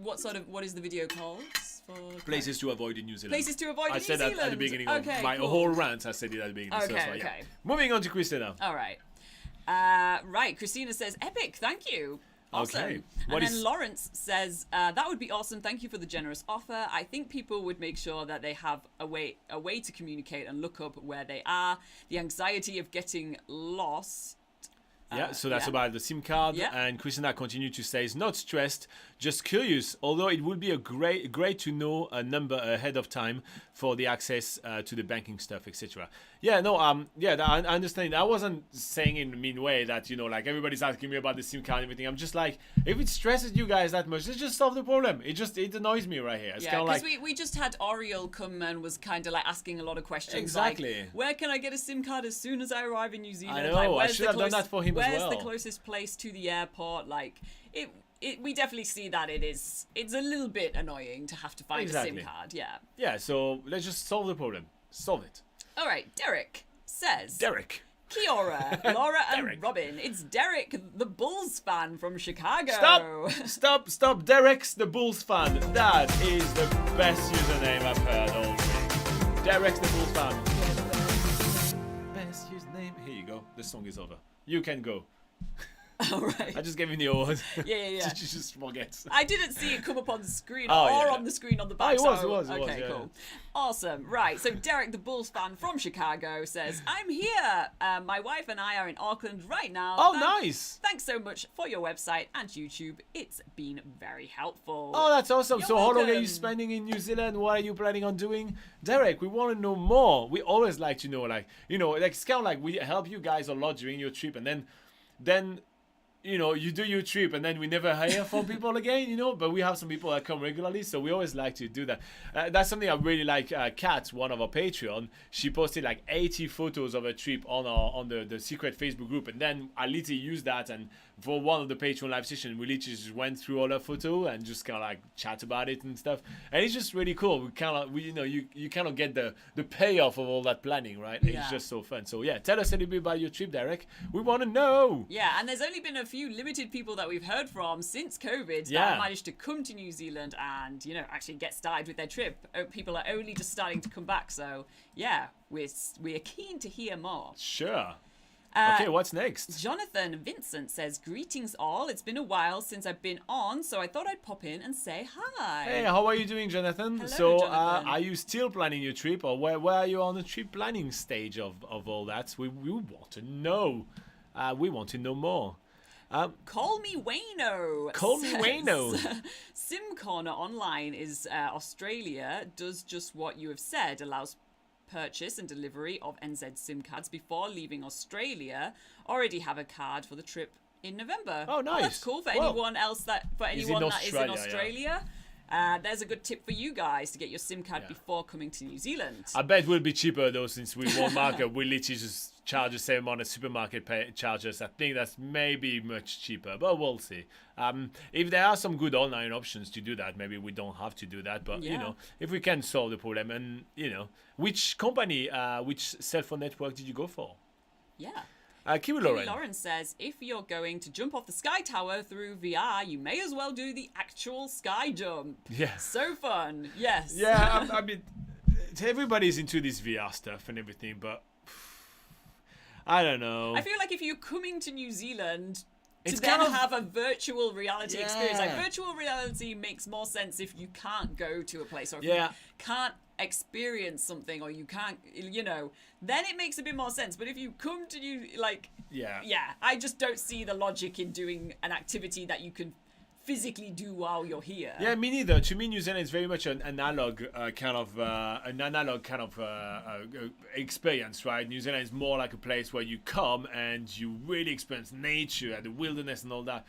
what is the video called? Places to avoid in New Zealand. Places to avoid in New Zealand. I said that at the beginning of my whole rant. I said it at the beginning. Okay. Moving on to Christina. All right. Right, Christina says, epic, thank you. Awesome. Okay. And then Lawrence says, that would be awesome. Thank you for the generous offer. I think people would make sure that they have a way to communicate and look up where they are. The anxiety of getting lost. So that's about the SIM card. Yeah. And Christina continued to say, it's not stressed, just curious. Although it would be a great to know a number ahead of time for the access to the banking stuff, etc. I understand. I wasn't saying in a mean way that, like everybody's asking me about the SIM card and everything. I'm just like, if it stresses you guys that much, let's just solve the problem. It annoys me right here. It's kind of like, we just had Oriel come and was kind of like asking a lot of questions. Exactly. Like, where can I get a SIM card as soon as I arrive in New Zealand? I know. I should have done that for him as well. Where's the closest place to the airport? Like, we definitely see that it's a little bit annoying to have to find a SIM card. Yeah. Yeah, so let's just solve the problem. Solve it. All right, Derek says... Kia ora, Laura and Robin. It's Derek, the Bulls fan from Chicago. Stop. Derek's the Bulls fan. That is the best username I've heard all week. Derek's the Bulls fan. Best username. Here you go. The song is over. You can go. Oh, right. I just gave him the award. Yeah. She just forgets. I didn't see it come up on the screen Oh, or yeah. on the screen on the back. It was. Okay, Yeah. cool. Awesome. Right. So Derek, the Bulls fan from Chicago, says, I'm here. My wife and I are in Auckland right now. Oh, nice. Thanks so much for your website and YouTube. It's been very helpful. Oh, that's awesome. You're So how long are welcome. you spending in New Zealand? What are you planning on doing? Derek, we want to know more. We always like to know, like, it's kind of like we help you guys a lot during your trip, and then you do your trip and then we never hear from people again, but we have some people that come regularly, so we always like to do that. That's something I really like. Kat, one of our Patreon, she posted like 80 photos of her trip on the secret Facebook group, and then I literally used that, and for one of the Patreon live sessions, we literally just went through all her photo and just kind of like chat about it and stuff, and it's just really cool. You kind of get the payoff of all that planning, right? Yeah. It's just so fun. So yeah, tell us a little bit about your trip, Derek. We want to know. Yeah, and there's only been a few limited people that we've heard from since COVID that Yeah. have managed to come to New Zealand and, actually get started with their trip. People are only just starting to come back, so yeah, we're keen to hear more. Sure. Okay, what's next? Jonathan Vincent says, greetings all. It's been a while since I've been on, so I thought I'd pop in and say hi. Hey, how are you doing, Jonathan? Hello, So, Jonathan. are you still planning your trip, or where are you on the trip planning stage of all that? We want to know. We want to know more. Call me Wayno. Call me says, Wayno. Sim Corner Online is Australia, does just what you have said, allows purchase and delivery of NZ SIM cards before leaving Australia. Already have a card for the trip in November. Oh, nice. That's cool for Well, anyone else that is in Australia, Australia. There's a good tip for you guys to get your SIM card before coming to New Zealand. I bet it will be cheaper though, since we won't market. We literally just charge the same amount as supermarket charges. I think that's maybe much cheaper, but we'll see. If there are some good online options to do that, maybe we don't have to do that. But if we can solve the problem, and which company, which cell phone network did you go for? Yeah. Kiwi Lauren. Lauren. Says, if you're going to jump off the Sky Tower through VR, you may as well do the actual sky jump. Yeah. So fun. Yes. Yeah, I mean, everybody's into this VR stuff and everything, but I don't know. I feel like if you're coming to New Zealand It's to then kind of- have a virtual reality experience, like Yeah. virtual reality makes more sense if you can't go to a place or if Yeah. you can't experience something or you can't, then it makes a bit more sense. But if you come to Yeah. I just don't see the logic in doing an activity that you can physically do while you're here. Yeah, me neither. To me, New Zealand is very much an analog kind of experience, right? New Zealand is more like a place where you come and you really experience nature and the wilderness and all that.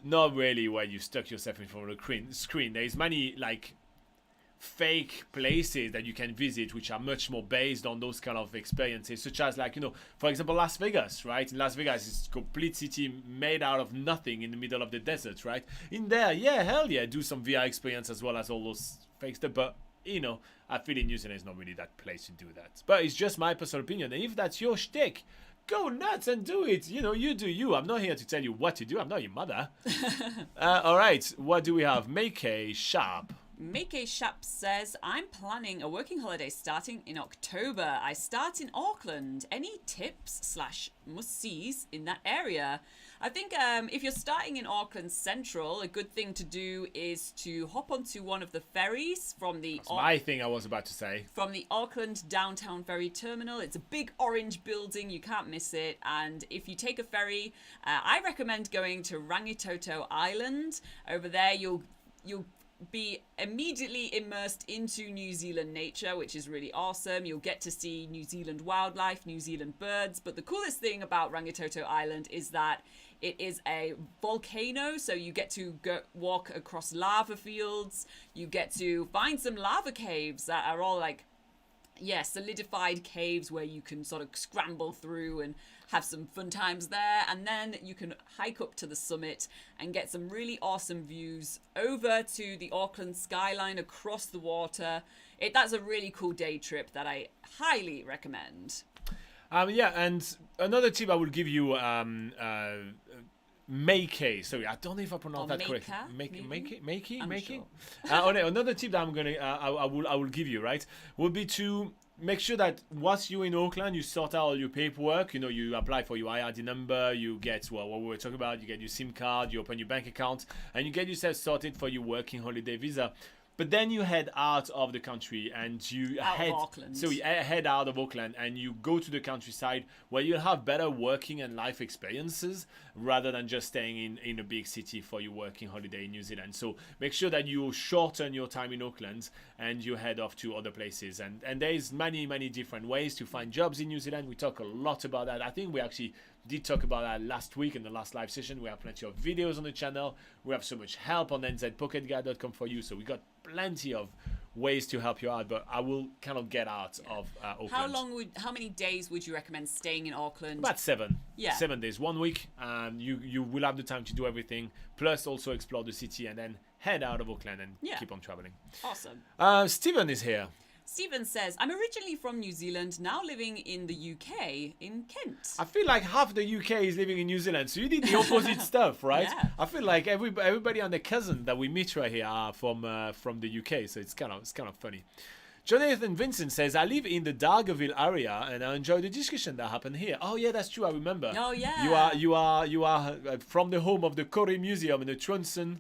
Not really where you stuck yourself in front of the screen. There is many like fake places that you can visit which are much more based on those kind of experiences, such as for example, Las Vegas, right? In Las Vegas, it's a complete city made out of nothing in the middle of the desert, right? In there, yeah, hell yeah, do some VR experience as well as all those fake stuff, but I feel in New Zealand is not really that place to do that. But it's just my personal opinion, and if that's your shtick, go nuts and do it. You do you. I'm not here to tell you what to do. I'm not your mother. All right, what do we have? Make a sharp. Make a Shap says, I'm planning a working holiday starting in October. I start in Auckland. Any tips / must-sees in that area? I think if you're starting in Auckland Central, a good thing to do is to hop onto one of the ferries from the... That's my thing I was about to say. From the Auckland Downtown Ferry Terminal. It's a big orange building. You can't miss it. And if you take a ferry, I recommend going to Rangitoto Island. Over there, you'll be immediately immersed into New Zealand nature, which is really awesome. You'll get to see New Zealand wildlife, New Zealand birds. But the coolest thing about Rangitoto Island is that it is a volcano, so you get to walk across lava fields. You get to find some lava caves that are all solidified caves where you can sort of scramble through and have some fun times there. And then you can hike up to the summit and get some really awesome views over to the Auckland skyline across the water. That's a really cool day trip that I highly recommend. And another tip I will give you, Make. Sorry, I don't know if I pronounced that correctly. Make. Sure. Another tip that I'm gonna, I will give you, right, would be to make sure that once you're in Auckland, you sort out all your paperwork. You know, you apply for your IRD number, you get, well, what we were talking about, you get your SIM card, you open your bank account, and you get yourself sorted for your working holiday visa. But then you head out of the country and you head out of Auckland and you go to the countryside where you'll have better working and life experiences rather than just staying in a big city for your working holiday in New Zealand. So make sure that you shorten your time in Auckland and you head off to other places. And there's many different ways to find jobs in New Zealand. We talk a lot about that. I think we actually did talk about that last week in the last live session. We have plenty of videos on the channel. We have so much help on nzpocketguide.com for you. So we got plenty of ways to help you out, but I will kind of get out of Auckland. How many days would you recommend staying in Auckland? About 7. Yeah. 7 days, 1 week. You will have the time to do everything, plus also explore the city and then head out of Auckland and keep on traveling. Awesome. Stephen is here. Stephen says, I'm originally from New Zealand, now living in the UK, in Kent. I feel like half the UK is living in New Zealand, so you did the opposite stuff, right? Yeah. I feel like everybody and their cousin that we meet right here are from the UK, so it's kind of funny. Jonathan Vincent says, I live in the Dargaville area and I enjoy the discussion that happened here. Oh yeah, that's true, I remember. Oh yeah. You are from the home of the Curry Museum in the Tronson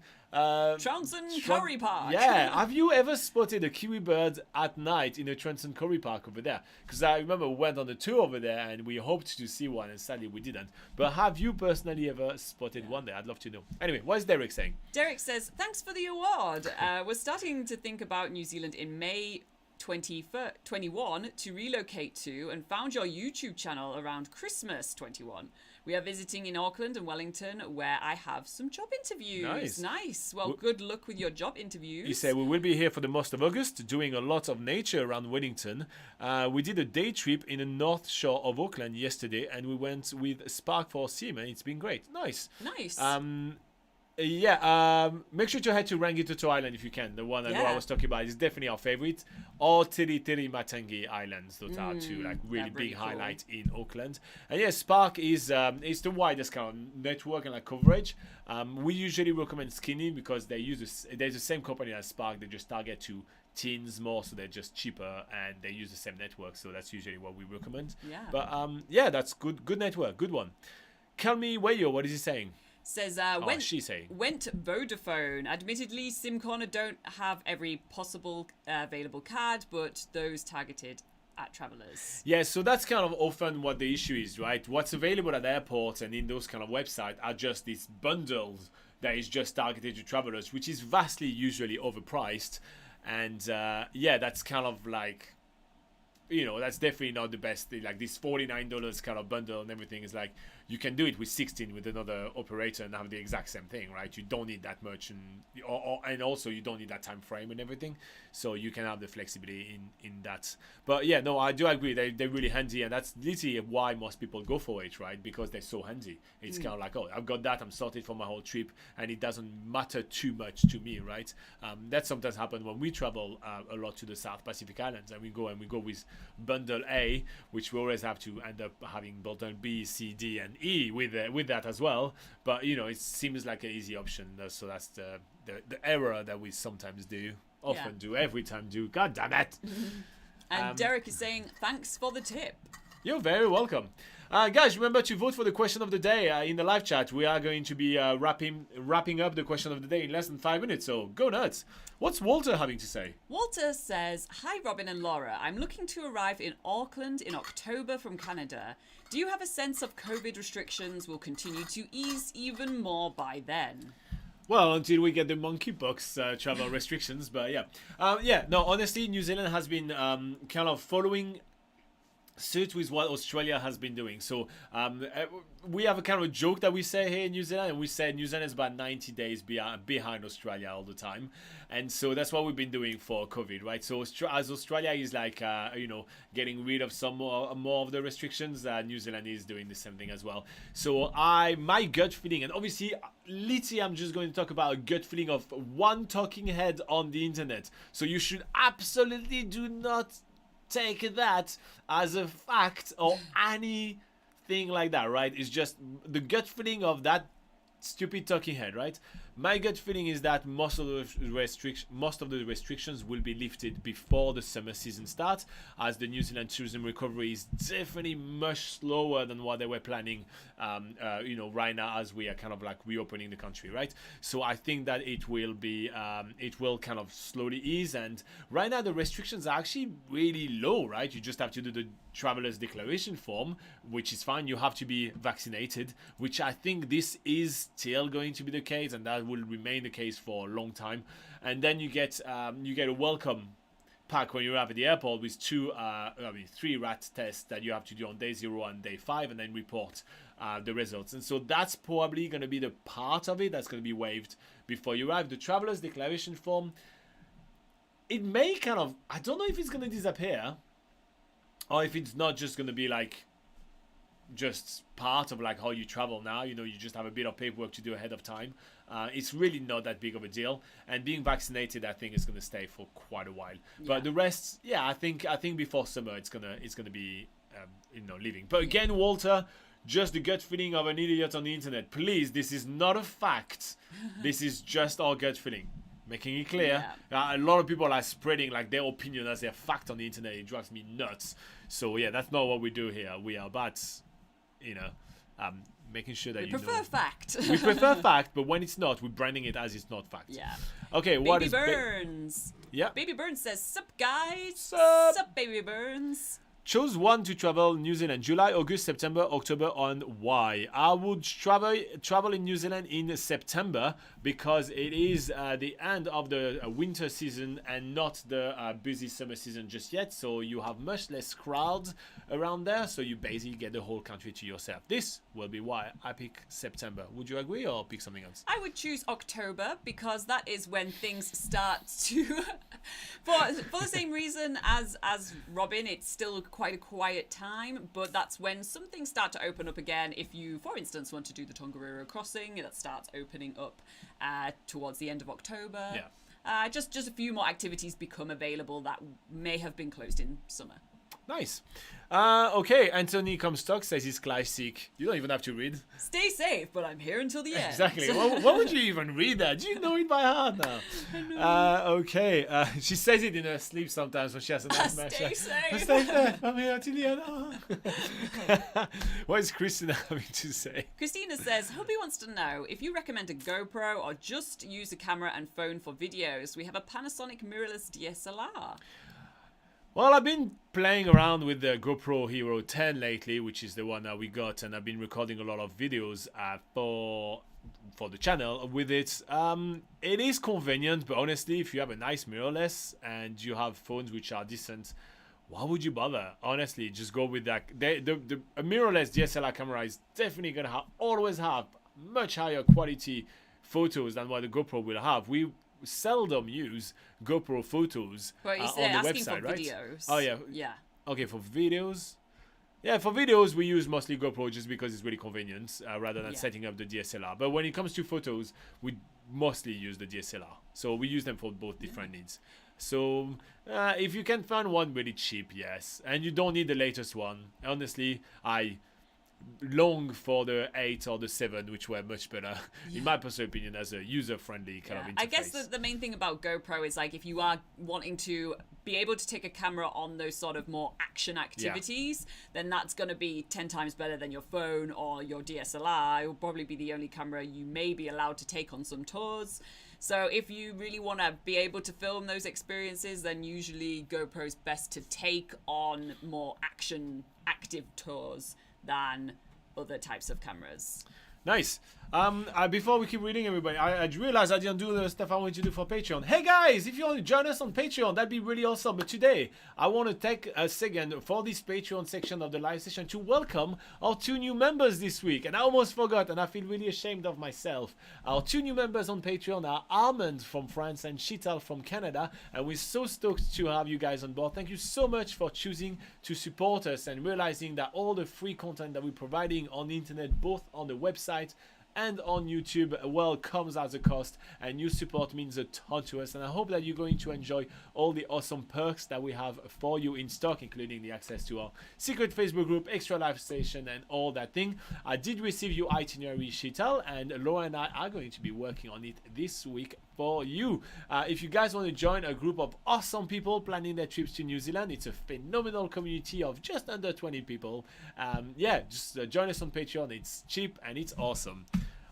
Curry Park. Yeah. Have you ever spotted a kiwi bird at night in the Tronson Curry Park over there? Because I remember we went on a tour over there and we hoped to see one and sadly we didn't. But have you personally ever spotted one there? I'd love to know. Anyway, what is Derek saying? Derek says, thanks for the award. We're starting to think about New Zealand in May 2021 to relocate to and found your YouTube channel around Christmas 21. We are visiting in Auckland and Wellington where I have some job interviews. Nice. Well, good luck with your job interviews. You say we will be here for the most of August doing a lot of nature around Wellington. We did a day trip in the North Shore of Auckland yesterday and we went with Spark for Sim and it's been great. Nice. Make sure to head to Rangitoto Island if you can. The one I was talking about is definitely our favorite. Or Tiri Matangi Islands. Those are two really big highlights in Auckland. And yeah, Spark is the widest kind of network and coverage. We usually recommend Skinny because there's the same company as Spark. They just target to teens more, so they're just cheaper and they use the same network. So that's usually what we recommend. Yeah. But that's good network. Good one. Call me Wayo. What is he saying? Says, went Vodafone. Admittedly, SimCorner don't have every possible available card, but those targeted at travellers. Yeah, so that's kind of often what the issue is, right? What's available at airports and in those kind of websites are just these bundles that is just targeted to travellers, which is vastly usually overpriced. And that's kind of like, that's definitely not the best thing. Like this $49 kind of bundle and everything is like, you can do it with 16 with another operator and have the exact same thing, right? You don't need that much, and also you don't need that time frame and everything, so you can have the flexibility in that. But yeah, no, I do agree. They're really handy, and that's literally why most people go for it, right? Because they're so handy. It's kind of like, oh, I've got that, I'm sorted for my whole trip, and it doesn't matter too much to me, right? That sometimes happens when we travel a lot to the South Pacific Islands, and we go with bundle A, which we always have to end up having bundle B, C, D, and E with that as well. But it seems like an easy option. So that's the error that we sometimes do, every time do. God damn it! And Derek is saying, thanks for the tip. You're very welcome. Guys, remember to vote for the question of the day in the live chat. We are going to be wrapping up the question of the day in less than 5 minutes, so go nuts. What's Walter having to say? Walter says, hi Robin and Laura. I'm looking to arrive in Auckland in October from Canada. Do you have a sense of COVID restrictions will continue to ease even more by then? Well, until we get the monkeypox travel restrictions, but honestly, New Zealand has been kind of following suit with what Australia has been doing. So we have a kind of a joke that we say here in New Zealand, and we say New Zealand is about 90 days behind Australia all the time, and so that's what we've been doing for COVID, right? So as Australia is like getting rid of some more of the restrictions, New Zealand is doing the same thing as well. So my gut feeling, and obviously literally I'm just going to talk about a gut feeling of one talking head on the internet, so you should absolutely do not take that as a fact or anything like that, right? It's just the gut feeling of that stupid talking head, right? My gut feeling is that most of the restrictions will be lifted before the summer season starts, as the New Zealand tourism recovery is definitely much slower than what they were planning. Right now as we are kind of like reopening the country, right? So I think that it will kind of slowly ease. And right now the restrictions are actually really low, right? You just have to do the traveler's declaration form, which is fine. You have to be vaccinated, which I think this is still going to be the case, and that will remain the case for a long time. And then you get a welcome pack when you arrive at the airport with three rat tests that you have to do on day 0 and day 5, and then report the results. And so that's probably going to be the part of it that's going to be waived before you arrive. The traveler's declaration form, it may kind of, I don't know if it's going to disappear, or if it's not just going to be like just part of like how you travel now. You just have a bit of paperwork to do ahead of time. It's really not that big of a deal, and being vaccinated, I think, is going to stay for quite a while. Yeah. But the rest, yeah, I think before summer it's gonna be leaving. But again, Walter, just the gut feeling of an idiot on the internet. Please, this is not a fact. This is just our gut feeling. Making it clear. Yeah. A lot of people are spreading like their opinion as their fact on the internet. It drives me nuts. So yeah, that's not what we do here. We are about, making sure that we prefer fact. We prefer fact, but when it's not, we're branding it as it's not fact. Yeah. Okay. Baby Burns. Yeah. Baby Burns says, "Sup guys? Sup, Baby Burns." Choose one to travel New Zealand: July, August, September, October, and why? I would travel in New Zealand in September because it is the end of the winter season and not the busy summer season just yet. So you have much less crowds around there. So you basically get the whole country to yourself. This will be why I pick September. Would you agree or pick something else? I would choose October because that is when things start to, for the same reason as Robin, it's still quite a quiet time, but that's when some things start to open up again. If you, for instance, want to do the Tongariro crossing, that starts opening up towards the end of October. Yeah. Just a few more activities become available that may have been closed in summer. Nice. Okay, Anthony Comstock says he's classic. You don't even have to read. Stay safe, but I'm here until the end. Exactly. Why would you even read that? Do you know it by heart now? I know. Okay. She says it in her sleep sometimes when she has a nightmare. Stay safe. Stay safe. I'm here until the end. What is Christina having to say? Christina says, Hubby wants to know if you recommend a GoPro or just use a camera and phone for videos. We have a Panasonic mirrorless DSLR. Well, I've been playing around with the GoPro Hero 10 lately, which is the one that we got, and I've been recording a lot of videos for the channel with it. It is convenient, but honestly, if you have a nice mirrorless and you have phones which are decent, why would you bother? Honestly, just go with that. A mirrorless DSLR camera is definitely gonna always have much higher quality photos than what the GoPro will have. We seldom use GoPro photos on the website, right? Videos. Oh yeah. Yeah. Okay, for videos. Yeah, for videos we use mostly GoPro just because it's really convenient rather than setting up the DSLR. But when it comes to photos, we mostly use the DSLR. So we use them for both different needs. So if you can find one really cheap, yes, and you don't need the latest one. Honestly, I long for the 8 or the 7, which were much better in my personal opinion as a user-friendly kind of interface. I guess the main thing about GoPro is like if you are wanting to be able to take a camera on those sort of more action activities, then that's going to be 10 times better than your phone or your DSLR. It will probably be the only camera you may be allowed to take on some tours. So if you really want to be able to film those experiences, then usually GoPro's best to take on more action active tours than other types of cameras. Nice. Before we keep reading, everybody, I realized I didn't do the stuff I wanted to do for Patreon. Hey guys, if you want to join us on Patreon, that'd be really awesome. But today, I want to take a second for this Patreon section of the live session to welcome our 2 new members this week. And I almost forgot, and I feel really ashamed of myself. Our 2 new members on Patreon are Armand from France and Sheetal from Canada. And we're so stoked to have you guys on board. Thank you so much for choosing to support us and realizing that all the free content that we're providing on the internet, both on the website and on YouTube, well, comes at a cost, and your support means a ton to us. And I hope that you're going to enjoy all the awesome perks that we have for you in stock, including the access to our secret Facebook group, extra live station, and all that thing. I did receive your itinerary, Sheetal, and Laura and I are going to be working on it this week for you. If you guys want to join a group of awesome people planning their trips to New Zealand, it's a phenomenal community of just under 20 people. Yeah, just join us on Patreon. It's cheap and it's awesome.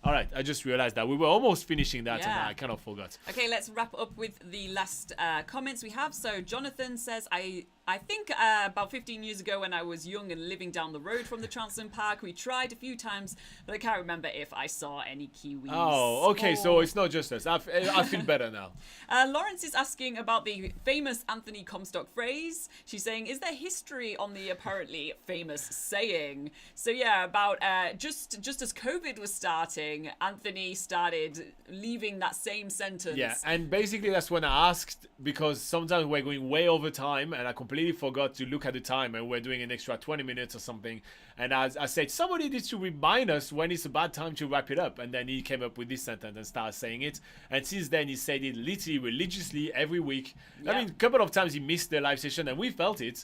All right, I just realized that we were almost finishing that and I kind of forgot. Okay, let's wrap up with the last comments we have. So Jonathan says, I think about 15 years ago when I was young and living down the road from the Transland Park, we tried a few times, but I can't remember if I saw any Kiwis. Oh, okay, so it's not just us. I feel better now. Lawrence is asking about the famous Anthony Comstock phrase. She's saying, is there history on the apparently famous saying? So yeah, about just as COVID was starting, Anthony started leaving that same sentence. Yeah, and basically that's when I asked, because sometimes we're going way over time and I completely forgot to look at the time and we're doing an extra 20 minutes or something. And as I said, somebody needs to remind us when it's a bad time to wrap it up. And then he came up with this sentence and started saying it. And since then, he said it literally religiously every week. Yeah. I mean, a couple of times he missed the live session and we felt it.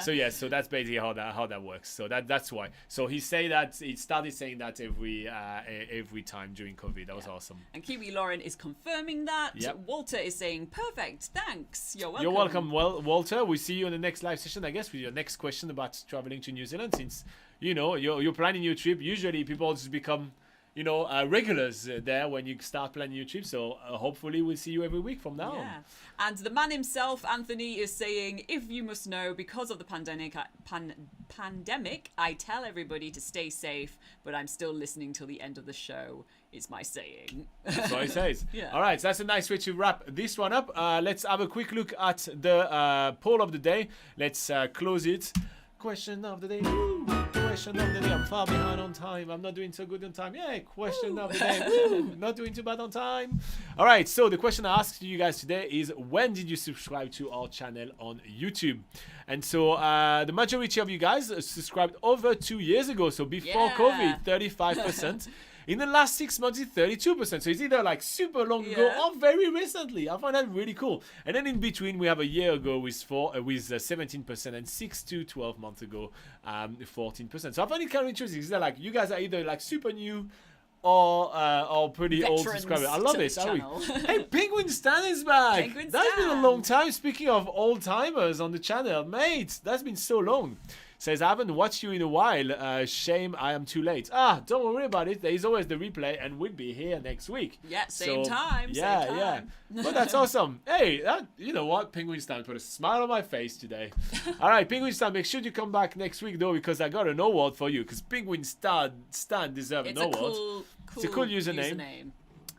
So yeah, so that's basically how that works. So that's why. So he started saying that every time during COVID. That was awesome. And Kiwi Lauren is confirming that. Yep. Walter is saying, perfect, thanks. You're welcome. You're welcome, Walter. We see you in the next live session, I guess, with your next question about traveling to New Zealand. Since, you're planning your trip, usually people just become, regulars there when you start planning your trip. So hopefully we'll see you every week from now on. And the man himself, Anthony, is saying, if you must know, because of the pandemic, I tell everybody to stay safe, but I'm still listening till the end of the show. It's my saying. That's what he says. Yeah. All right, so that's a nice way to wrap this one up. Let's have a quick look at the poll of the day. Let's close it. Question of the day. Woo! Question of the day. I'm far behind on time. I'm not doing so good on time. Yeah, question of the day. Woo! Not doing too bad on time. All right, so the question I asked you guys today is, when did you subscribe to our channel on YouTube? And so the majority of you guys subscribed over 2 years ago. So before COVID, 35%. In the last 6 months, it's 32%. So it's either like super long ago or very recently. I find that really cool. And then in between, we have a year ago with 17%, and 6 to 12 months ago, 14%. So I find it kind of interesting. It's like you guys are either like super new or pretty old subscribers. I love it. Hey, Penguin Stan is back. That's been a long time. Speaking of old timers on the channel, mate, that's been so long. Says, I haven't watched you in a while. Shame I am too late. Don't worry about it. There's always the replay, and we'll be here next week. Yeah, same time. Yeah. But that's awesome. Hey, you know what? Penguin Stan put a smile on my face today. All right, Penguin Stan, make sure you come back next week, though, because I got an award for you. Because Penguin Stan deserves an award. It's a cool username.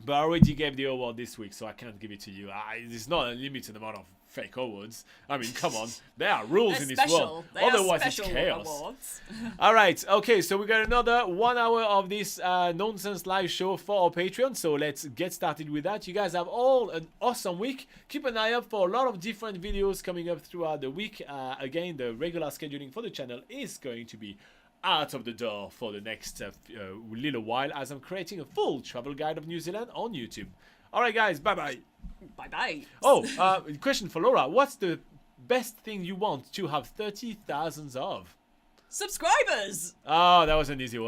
But I already gave the award this week, so I can't give it to you. It's not a limited amount of fake awards. I mean, come on. There are rules in this world. Otherwise, it's chaos. All right. Okay, so we got another 1 hour of this nonsense live show for our Patreon. So let's get started with that. You guys have all an awesome week. Keep an eye out for a lot of different videos coming up throughout the week. Again, the regular scheduling for the channel is going to be out of the door for the next little while, as I'm creating a full travel guide of New Zealand on YouTube. All right, guys. Bye-bye. Bye-bye. Oh, question for Laura. What's the best thing you want to have 30,000 of? Subscribers! Oh, that was an easy one.